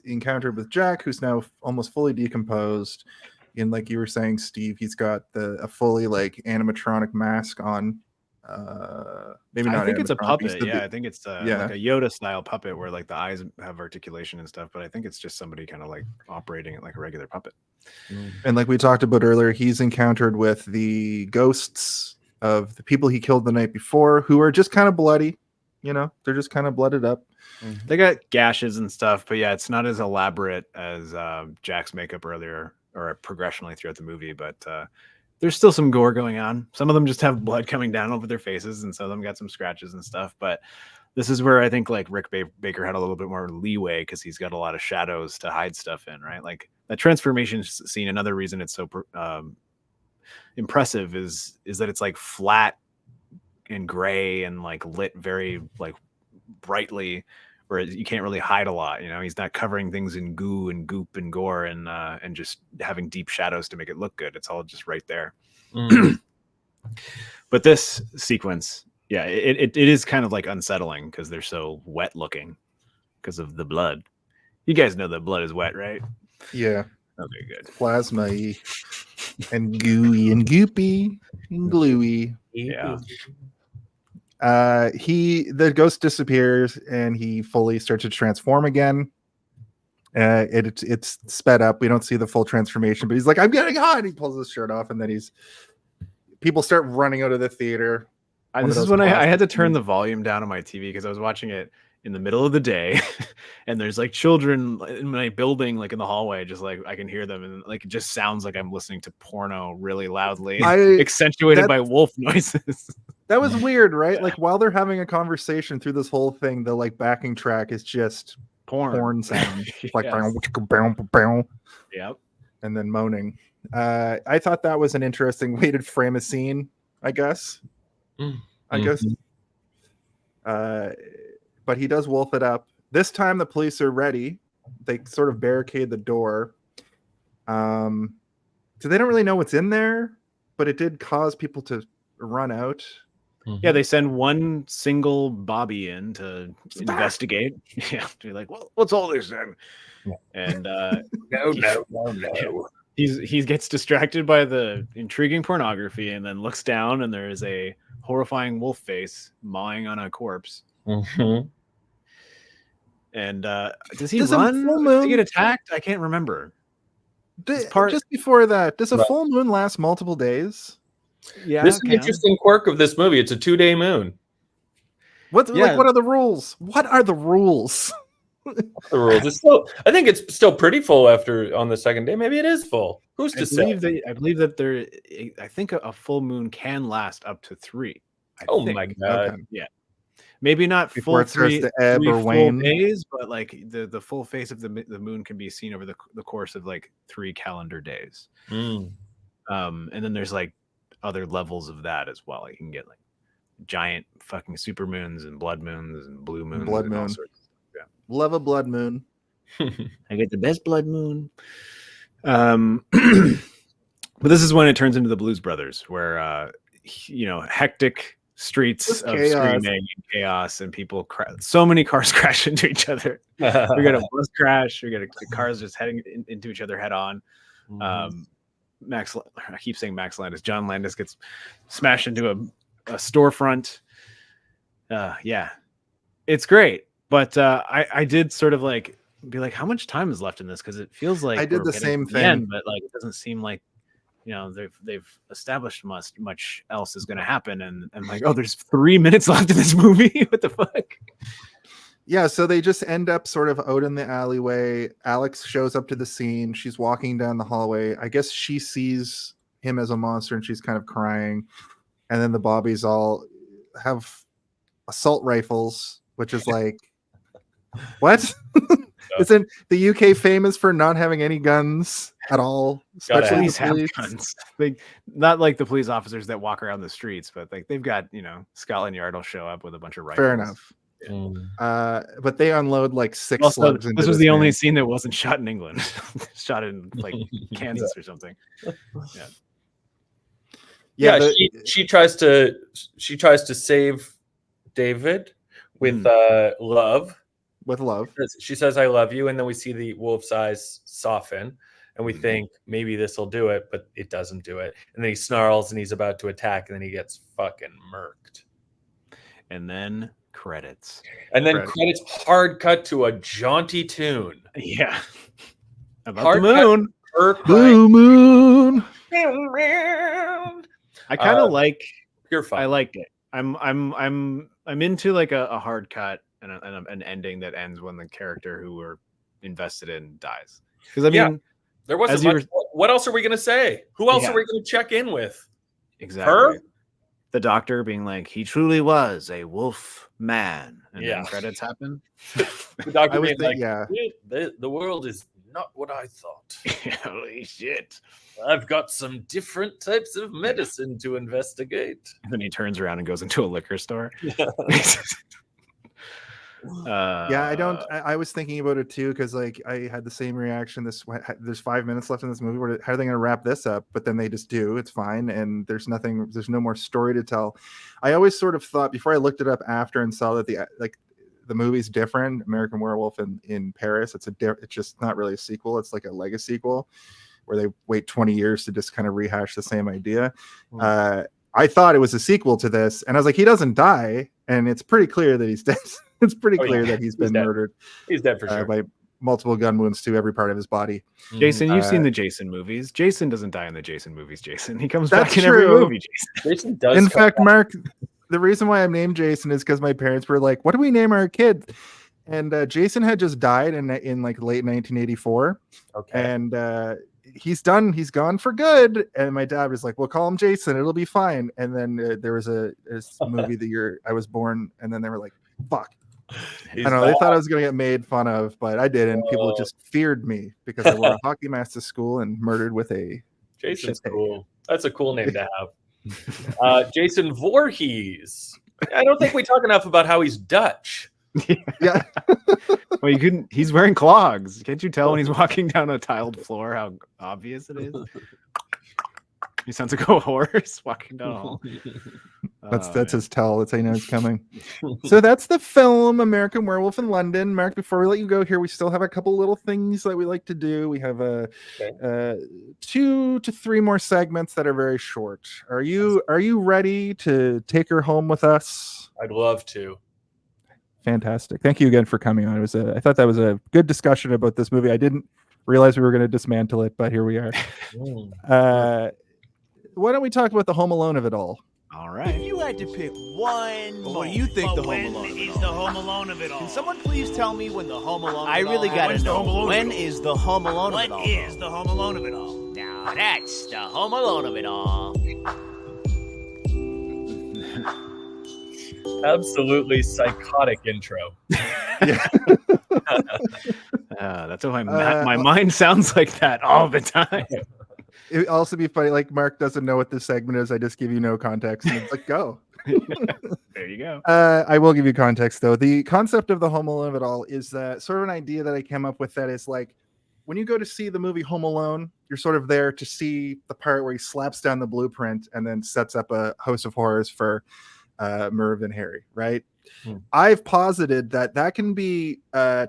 encountered with Jack, who's now almost fully decomposed. And like you were saying, Steve, he's got a fully like animatronic mask on. Maybe not. I think it's a animatronic, he's puppet. the- Yeah, I think it's like a Yoda style puppet where like the eyes have articulation and stuff. But I think it's just somebody kind of like operating it like a regular puppet. And like we talked about earlier, he's encountered with the ghosts of the people he killed the night before, who are just kind of bloody. You know, they're just kind of blooded up. They got gashes and stuff, but yeah, it's not as elaborate as Jack's makeup earlier or progressionally throughout the movie. But there's still some gore going on. Some of them just have blood coming down over their faces, and some of them got some scratches and stuff. But this is where I think like Rick Baker had a little bit more leeway because he's got a lot of shadows to hide stuff in, right? Like that transformation scene. Another reason it's so impressive is that it's like flat and gray and like lit very like brightly, where you can't really hide a lot. You know, he's not covering things in goo and goop and gore and just having deep shadows to make it look good. It's all just right there. But this sequence, yeah, it is kind of like unsettling because they're so wet looking because of the blood. You guys know that blood is wet, right? Yeah. Okay, good. Plasma-y and gooey and goopy and gluey. Yeah. The ghost disappears and he fully starts to transform again. It's sped up. We don't see the full transformation, but he's like, I'm getting hot. He pulls his shirt off, and then people start running out of the theater. This is when I had to turn the volume down on my TV because I was watching it in the middle of the day, and there's like children in my building, like in the hallway, just like I can hear them, and like it just sounds like I'm listening to porno really loudly, accentuated by wolf noises. That was weird, right? Yeah. Like while they're having a conversation through this whole thing, the like backing track is just porn sound, like yep, and then moaning. I thought that was an interesting way to frame a scene. I guess. But he does wolf it up. This time the police are ready. They sort of barricade the door. So they don't really know what's in there, but it did cause people to run out. Yeah, they send one single Bobby in to investigate. Yeah, to be like, well, what's all this then? Yeah. And no. He gets distracted by the intriguing pornography and then looks down, and there is a horrifying wolf face mawing on a corpse. And does he run? Does he get attacked? I can't remember. Just before that, does a full moon last multiple days? Yeah, this is an interesting quirk of this movie. It's a 2-day moon. What are the rules? What are the rules? The rules. It's still, I think it's still pretty full on the second day. Maybe it is full. Who's to say? I believe that I think a full moon can last up to 3. My god! Okay. Yeah, maybe not before full it starts to ebb or wane days, but like the full face of the moon can be seen over the course of like 3 calendar days. And then there's like other levels of that as well. You can get like giant fucking super moons and blood moons and blue moons and all sorts of stuff. Yeah. Love a blood moon. I get the best blood moon. But this is when it turns into the Blues Brothers, where hectic streets Just of chaos. screaming and chaos, and people so many cars crash into each other. We got a bus crash. We got the cars just heading into each other head on. I keep saying Max Landis. John Landis gets smashed into a storefront. Yeah, it's great. But I did sort of like be like, how much time is left in this? Because it feels like I did we're the getting same to the thing. end, but like it doesn't seem like they've established much else is going to happen, and like, oh, there's 3 minutes left in this movie. What the fuck? Yeah, so they just end up sort of out in the alleyway. Alex shows up to the scene. She's walking down the hallway. I guess she sees him as a monster and she's kind of crying. And then the Bobbies all have assault rifles, which is like, what? Isn't the UK famous for not having any guns at all? Especially Police the have police. guns. Not like the police officers that walk around the streets, but like they've got, Scotland Yard will show up with a bunch of rifles. Fair enough. But they unload like 6 Also, slugs into this was the only man. scene that wasn't shot in England. Shot in like Kansas or something. Yeah, she tries to save David with love. With love. She says, "I love you," and then we see the wolf's eyes soften, and we think maybe this will do it, but it doesn't do it. And then he snarls, and he's about to attack, and then he gets fucking murked. And then credits. And then credits hard cut to a jaunty tune. Yeah. About Hard the moon. Blue moon. I kind of like. You're fine. I liked it. I'm into like a hard cut and an ending that ends when the character who we're invested in dies. Because I mean, there wasn't much. What else are we gonna say? Who else are we gonna check in with? Exactly. Her? The doctor being like, he truly was a wolf man. And then credits happen. The doctor being like, yeah. The world is not what I thought. Holy shit. I've got some different types of medicine to investigate. And then he turns around and goes into a liquor store. I was thinking about it too, because like I had the same reaction. There's 5 minutes left in this movie. How are they going to wrap this up? But then they just do. It's fine, and there's no more story to tell. I always sort of thought, before I looked it up after and saw that the movie's different. American Werewolf in Paris. It's just not really a sequel. It's like a legacy sequel where they wait 20 years to just kind of rehash the same idea. I thought it was a sequel to this, and I was like, he doesn't die, and it's pretty clear that he's dead. It's pretty clear that he's been murdered. He's dead for sure. By multiple gun wounds to every part of his body. Jason, you've seen the Jason movies. Jason doesn't die in the Jason movies, Jason. He comes That's back in true. every movie, Jason. Jason does. In fact, Mark, the reason why I'm named Jason is because my parents were like, what do we name our kid? And Jason had just died in like late 1984. Okay. And he's gone for good. And my dad was like, we'll call him Jason. It'll be fine. And then there was a movie the year I was born. And then they were like, fuck. I don't know. They thought I was going to get made fun of, but I didn't. People just feared me because I wore a hockey mask to school and murdered with a. Jason's cool. That's a cool name to have. Jason Voorhees. I don't think we talk enough about how he's Dutch. Yeah. Well, you couldn't. He's wearing clogs. Can't you tell when he's walking down a tiled floor how obvious it is? He sounds like a horse walking down a hall. That's his tell. That's how you know it's coming. So that's the film American Werewolf in London. Mark, before we let you go here, we still have a couple little things that we like to do. We have 2 to 3 more segments that are very short. Are you ready to take her home with us? I'd love to. Fantastic. Thank you again for coming on. I thought that was a good discussion about this movie. I didn't realize we were going to dismantle it, but here we are. Why don't we talk about the Home Alone of it all? All right. If you had to pick one, what do you think the Home Alone of it all? the Home Alone of it all? Can someone please tell me when the Home Alone? I really gotta know. When is the Home Alone of it all? What is the Home Alone of it all? Now that's the Home Alone of it all. Absolutely psychotic intro. That's why my mind sounds like that all the time. It would also be funny, like Mark doesn't know what this segment is. I just give you no context, and it's like, go. There you go. I will give you context, though. The concept of the Home Alone of it all is sort of an idea that I came up with that is like, when you go to see the movie Home Alone, you're sort of there to see the part where he slaps down the blueprint and then sets up a house of horrors for Merv and Harry, right? I've posited that can be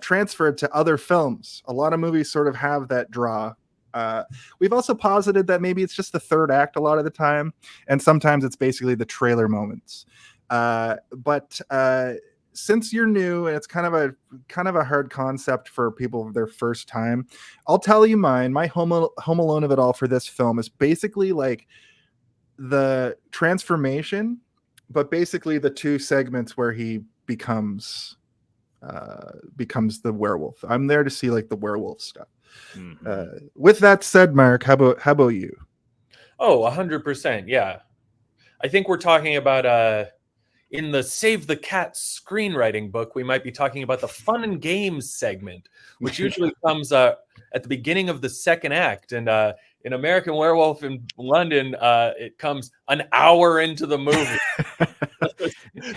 transferred to other films. A lot of movies sort of have that draw. We've also posited that maybe it's just the third act a lot of the time, and sometimes it's basically the trailer moments. But since you're new and it's kind of a hard concept for people their first time, I'll tell you mine. My Home Alone of it all for this film is basically like the transformation, but basically the two segments where he becomes the werewolf. I'm there to see like the werewolf stuff. With that said, Mark, how about you? Oh, 100%. Yeah. I think we're talking about in the Save the Cat screenwriting book, we might be talking about the fun and games segment, which usually comes at the beginning of the second act. And in American Werewolf in London, it comes an hour into the movie.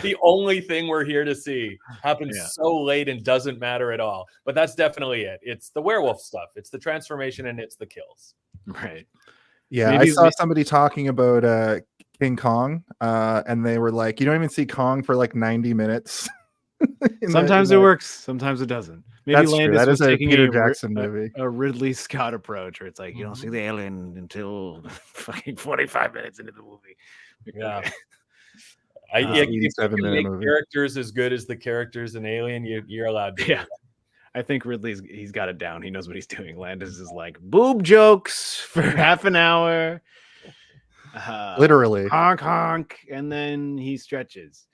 The only thing we're here to see happens so late and doesn't matter at all. But that's definitely it. It's the werewolf stuff. It's the transformation and it's the kills. Right. Yeah, I saw somebody talking about King Kong, and they were like, you don't even see Kong for like 90 minutes. Sometimes it works, sometimes it doesn't. Maybe Landis was taking Peter Jackson movie, a Ridley Scott approach, where it's like you don't see the alien until fucking 45 minutes into the movie. Yeah. If you can make characters as good as the characters in Alien, you're allowed to. Yeah. I think he's got it down. He knows what he's doing. Landis is like boob jokes for half an hour. Literally. Honk honk, and then he stretches.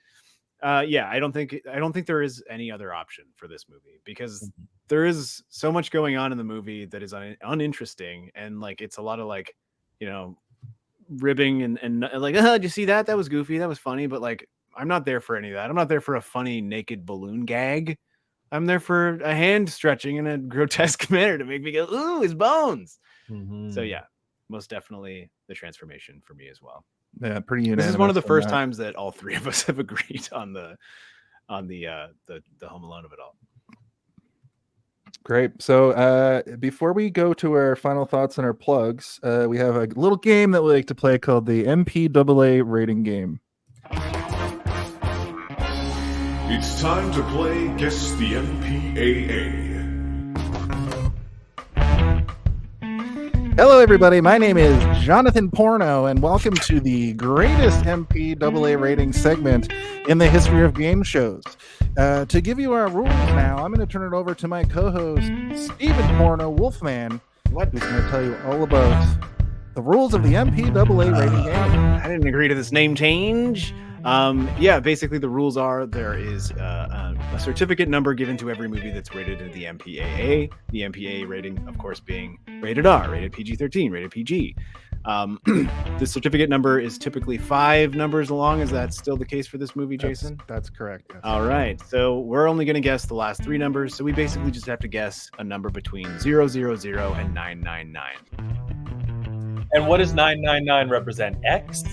I don't think there is any other option for this movie, because there is so much going on in the movie that is uninteresting, and like it's a lot of like, ribbing and like, did you see that? That was goofy, that was funny, but like I'm not there for any of that. I'm not there for a funny naked balloon gag. I'm there for a hand stretching in a grotesque manner to make me go, ooh, his bones. So yeah, most definitely the transformation for me as well. Yeah, pretty unanimous. This is one of the first times that all three of us have agreed on the Home Alone of it all. Great. So before we go to our final thoughts and our plugs, we have a little game that we like to play called the MPAA rating game. It's time to play Guess the MPAA. Hello, everybody. My name is Jonathan Porno, and welcome to the greatest MPAA rating segment in the history of game shows. To give you our rules now, I'm going to turn it over to my co-host, Stephen Porno Wolfman, who's going to tell you all about the rules of the MPAA rating game. I didn't agree to this name change. Basically the rules are there is a certificate number given to every movie that's rated in the MPAA. The MPAA rating, of course, being rated R, rated PG-13, rated PG. The certificate number is typically 5 numbers long. Is that still the case for this movie, Jason? That's correct. Yes. All right. So we're only going to guess the last 3 numbers. So we basically just have to guess a number between 000 and 999. And what does 999 represent? X?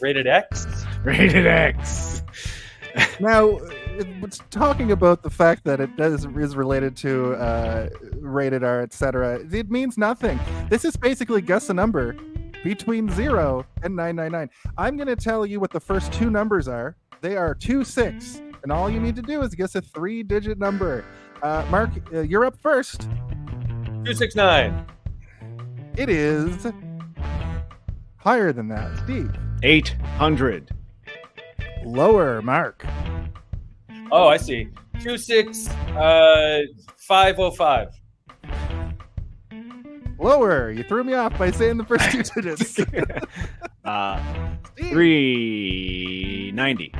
Rated X? Rated X. Now, it's talking about the fact that it is related to rated R, etc. It means nothing. This is basically guess a number between 0 and 999. I'm going to tell you what the first 2 numbers are. They are 26, and all you need to do is guess a 3-digit number. Mark, you're up first. 269. It is higher than that. Steve. 800. Lower, Mark. Oh, I see. 26505. Lower. You threw me off by saying the first 2 digits. 390.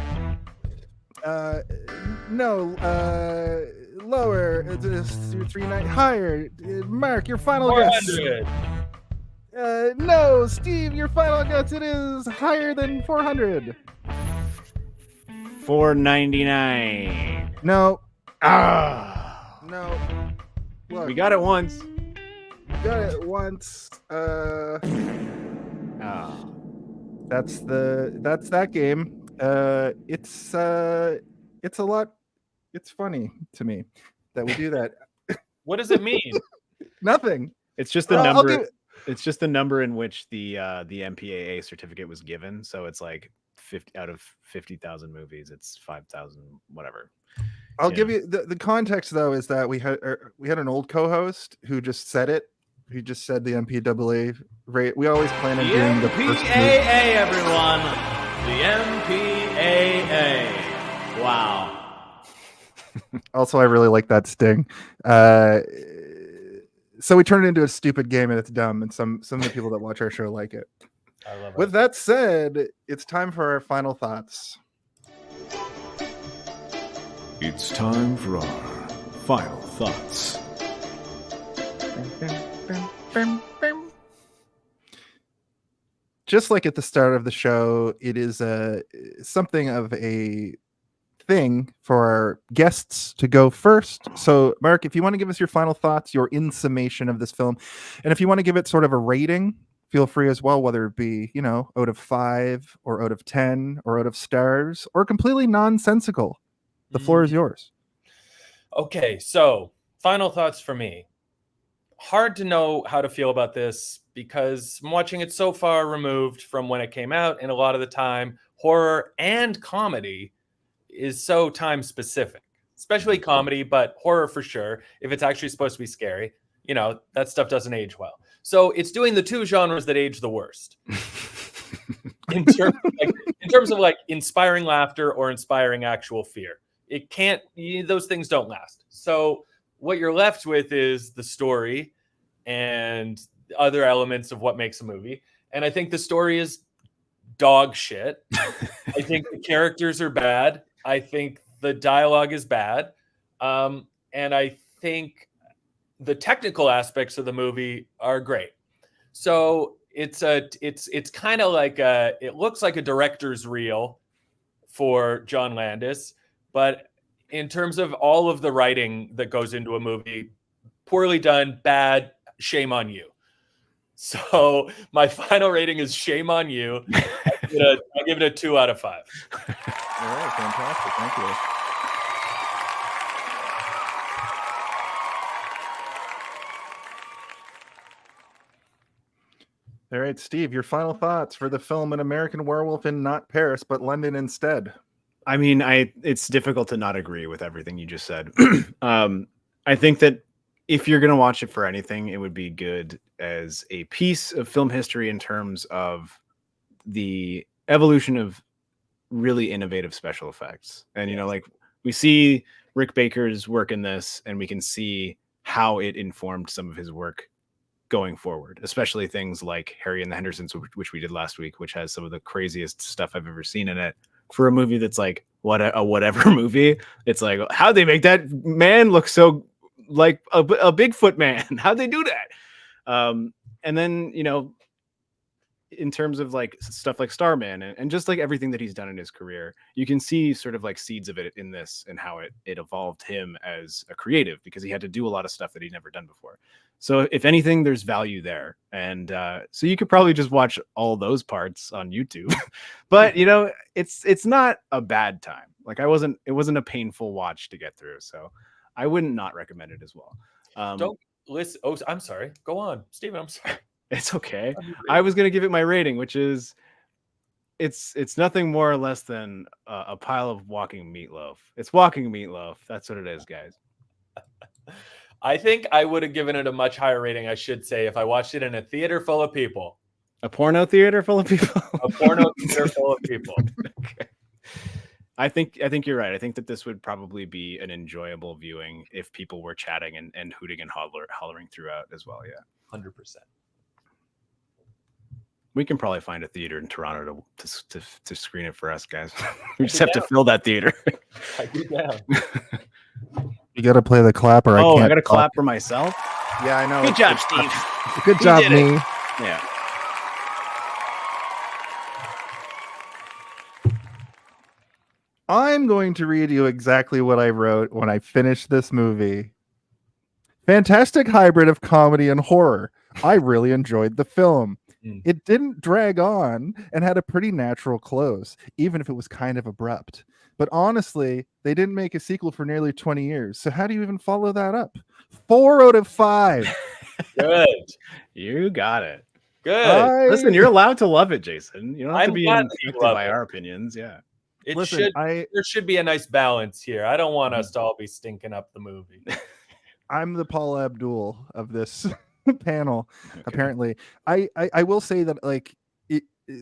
No. Lower. It's 390. Higher. Mark, your final 400. guess. No, Steve, your final guess. It is higher than 400. 499. No. No. Look, We got it once. That's that game. It's a lot. It's funny to me that we do that. What does it mean? Nothing. It's just the I'll number. give it- It's just the number in which the MPAA certificate was given. So it's like 50 out of 50,000 movies. It's 5,000 whatever. I'll Yeah. give you the context though is that we had an old co-host who just said it. He just said the MPAA rate. We always plan on doing the first movie. MPAA, everyone. The MPAA. Wow. Also, I really like that sting. So we turn it into a stupid game and it's dumb, and some of the people that watch our show like it. I love it. With that said, it's time for our final thoughts. It's time for our final thoughts. Just like at the start of the show, it is something of a thing for our guests to go first. So, Mark, if you want to give us your final thoughts, your in summation of this film, and if you want to give it sort of a rating, feel free as well, whether it be, out of 5 or out of 10 or out of stars or completely nonsensical. The floor is yours. Okay, so final thoughts for me. Hard to know how to feel about this because I'm watching it so far removed from when it came out, and a lot of the time, horror and comedy is so time specific, especially comedy, but horror for sure. If it's actually supposed to be scary, that stuff doesn't age well. So it's doing the two genres that age the worst. in terms of like inspiring laughter or inspiring actual fear. It can't, those things don't last. So what you're left with is the story and other elements of what makes a movie. And I think the story is dog shit. I think the characters are bad. I think the dialogue is bad. And I think the technical aspects of the movie are great. So it's kind of like it looks like a director's reel for John Landis, but in terms of all of the writing that goes into a movie, poorly done, bad, shame on you. So my final rating is shame on you. I'll give it a 2 out of 5. All right, fantastic. Thank you. All right, Steve, your final thoughts for the film An American Werewolf in not Paris, but London instead. I mean, it's difficult to not agree with everything you just said. I think that if you're going to watch it for anything, it would be good as a piece of film history in terms of the evolution of really innovative special effects. And, like we see Rick Baker's work in this, and we can see how it informed some of his work going forward, especially things like Harry and the Hendersons, which we did last week, which has some of the craziest stuff I've ever seen in it. For a movie that's like a whatever movie, it's like, how'd they make that man look so like a Bigfoot man? How'd they do that? And then, in terms of like stuff like Starman and just like everything that he's done in his career, you can see sort of like seeds of it in this and how it evolved him as a creative, because he had to do a lot of stuff that he'd never done before. So if anything, there's value there. And so you could probably just watch all those parts on YouTube, but it's not a bad time. Like it wasn't a painful watch to get through. So I wouldn't not recommend it as well. Don't listen. Oh, I'm sorry. Go on, Steven. I'm sorry. It's okay. I was going to give it my rating, which is it's nothing more or less than a pile of walking meatloaf. It's walking meatloaf. That's what it is, guys. I think I would have given it a much higher rating, I should say, if I watched it in a theater full of people. A porno theater full of people? A porno theater full of people. Okay. I think you're right. I think that this would probably be an enjoyable viewing if people were chatting and hooting and hollering throughout as well. Yeah, 100%. We can probably find a theater in Toronto to screen it for us, guys. We just have to fill that theater. I do down. You got to play the clapper. Oh, I got to clap for myself. Yeah, I know. Good job, Steve. Good job, did it. me. Yeah. I'm going to read you exactly what I wrote when I finished this movie. Fantastic hybrid of comedy and horror. I really enjoyed the film. It didn't drag on and had a pretty natural close, even if it was kind of abrupt. But honestly, they didn't make a sequel for nearly 20 years. So how do you even follow that up? 4 out of 5. Good. You got it. Good. Listen, you're allowed to love it, Jason. You don't have to I'm be glad that you infected love by it. our opinions. Yeah. There should be a nice balance here. I don't want us to all be stinking up the movie. I'm the Paul Abdul of this panel. Okay. Apparently, I will say that like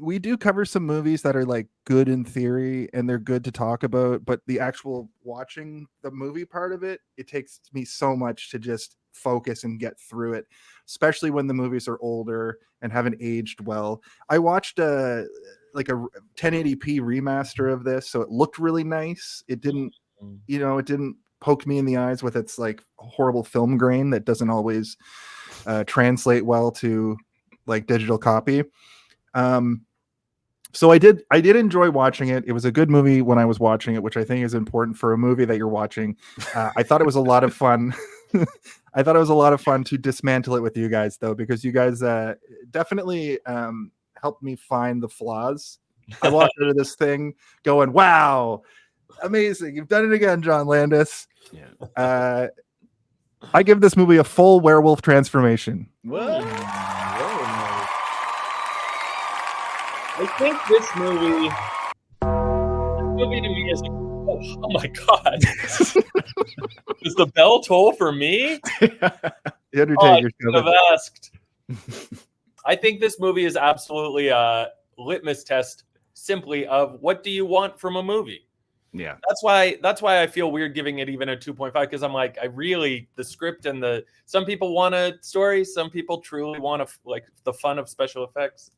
we do cover some movies that are like good in theory and they're good to talk about, but the actual watching the movie part of it, it takes me so much to just focus and get through it, especially when the movies are older and haven't aged well. I watched a 1080p remaster of this, so it looked really nice. It didn't, it didn't poke me in the eyes with its like horrible film grain that doesn't always translate well to like digital copy. So I did enjoy watching it. It was a good movie when I was watching it, which I think is important for a movie that you're watching. I thought it was a lot of fun. I thought it was a lot of fun to dismantle it with you guys, though, because you guys definitely helped me find the flaws. I walked out of this thing going, wow, amazing. You've done it again, John Landis. Yeah. I give this movie a full werewolf transformation. What? I think this movie to me is like, oh my God. Is the bell toll for me? The Undertaker's I should have asked. I think this movie is absolutely a litmus test simply of what do you want from a movie? Yeah. That's why I feel weird giving it even a 2.5, because I'm like, the script and some people want a story, some people truly want like the fun of special effects.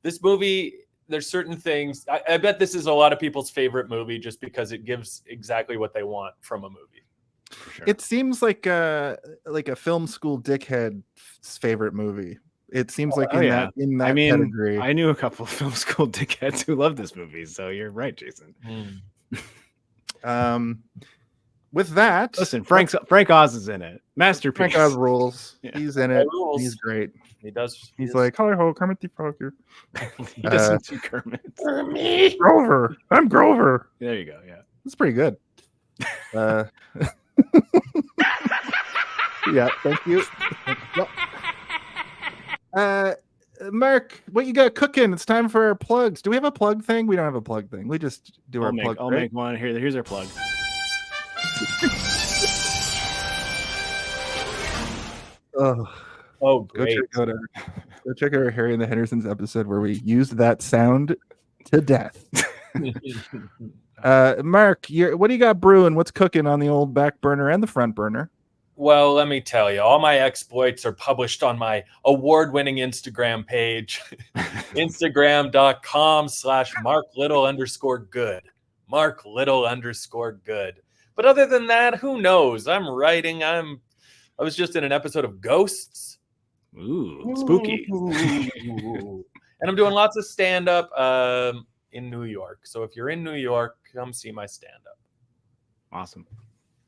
This movie, there's certain things. I bet this is a lot of people's favorite movie just because it gives exactly what they want from a movie. Sure. It seems like a film school dickhead's favorite movie. It seems like in that category. I knew a couple of film school dickheads who love this movie, so you're right, Jason. With that, listen, Frank Oz is in it. Masterpiece. Frank Oz rules. Yeah. He's in it. He's great. He does. He's like, hi ho, Kermit the Frog here. He doesn't do Kermit. Grover. I'm Grover. There you go. Yeah, that's pretty good. Yeah, thank you. Mark, what you got cooking? It's time for our plugs. Do we have a plug thing? We don't have a plug thing. We just do our plug. I'll make one. Here's our plug. Oh, great. Go check out our Harry and the Hendersons episode where we used that sound to death. Mark, what do you got brewing? What's cooking on the old back burner and the front burner? Well, let me tell you, all my exploits are published on my award-winning Instagram page, instagram.com/marklittle_good. marklittle_good. But other than that, who knows? I'm writing. I was just in an episode of Ghosts. Ooh, spooky. And I'm doing lots of stand-up in New York. So if you're in New York, come see my stand-up. Awesome.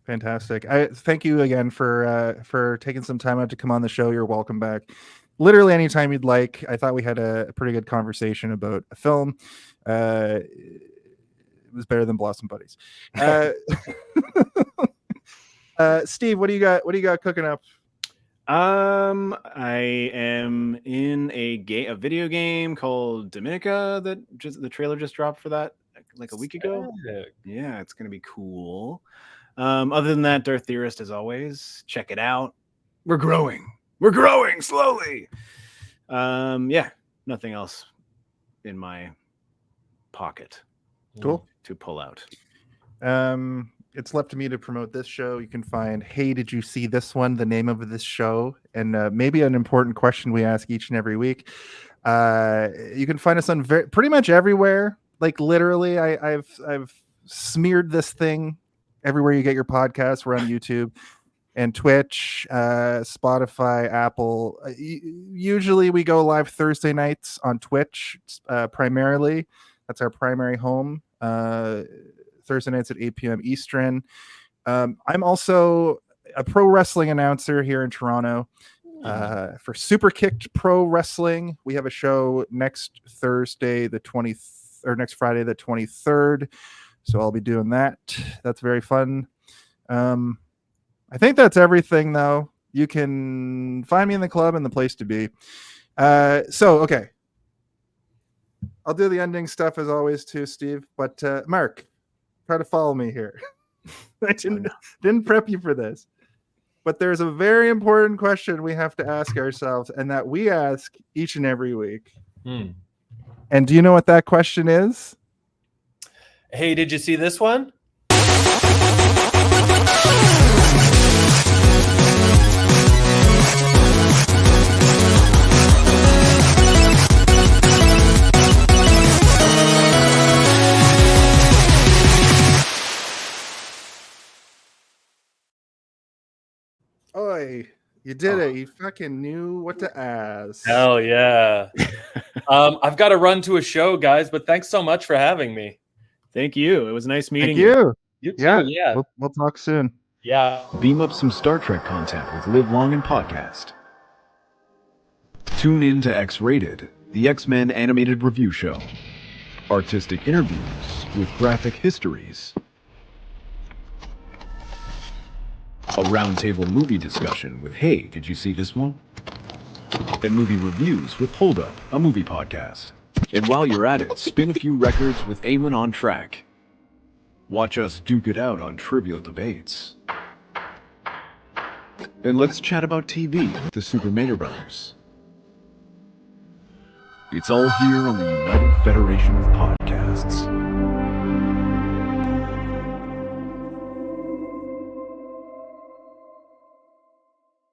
Fantastic. I thank you again for taking some time out to come on the show. You're welcome back. Literally anytime you'd like. I thought we had a pretty good conversation about a film. It was better than Blossom Buddies. Steve, what do you got? What do you got cooking up? I am in a video game called Dominica that the trailer just dropped for that like a week ago. Yeah, it's gonna be cool. Other than that, Darth Theorist, as always, check it out. We're growing slowly. Yeah, nothing else in my pocket. Cool to pull out. It's left to me to promote this show. You can find Hey, Did You See This One? The name of this show, and maybe an important question we ask each and every week. You can find us on pretty much everywhere. Like literally, I've smeared this thing everywhere you get your podcasts. We're on YouTube and Twitch, Spotify, Apple. Usually we go live Thursday nights on Twitch primarily. That's our primary home. Thursday nights at 8 p.m. Eastern. I'm also a pro wrestling announcer here in Toronto for Super Kicked Pro Wrestling. We have a show next Thursday, next Friday, the 23rd. So I'll be doing that. That's very fun. I think that's everything, though. You can find me in the club and the place to be. Okay. I'll do the ending stuff as always too, Steve. But Mark, try to follow me here. I didn't prep you for this. But there's a very important question we have to ask ourselves, and that we ask each and every week. And do you know what that question is? Hey, did you see this one? Oi, you did it. You fucking knew what to ask. Hell yeah. I've got to run to a show, guys, but thanks so much for having me. Thank you. It was nice meeting Thank you. You too, yeah. We'll talk soon. Yeah. Beam up some Star Trek content with Live Long and Podcast. Tune in to X-Rated, the X-Men animated review show. Artistic interviews with graphic histories. A roundtable movie discussion with Hey, did you see this one? And movie reviews with Hold Up, a movie podcast. And while you're at it, spin a few records with Eamon on Track. Watch us duke it out on trivial debates. And let's chat about TV with the Super Mario Brothers. It's all here on the United Federation of Podcasts.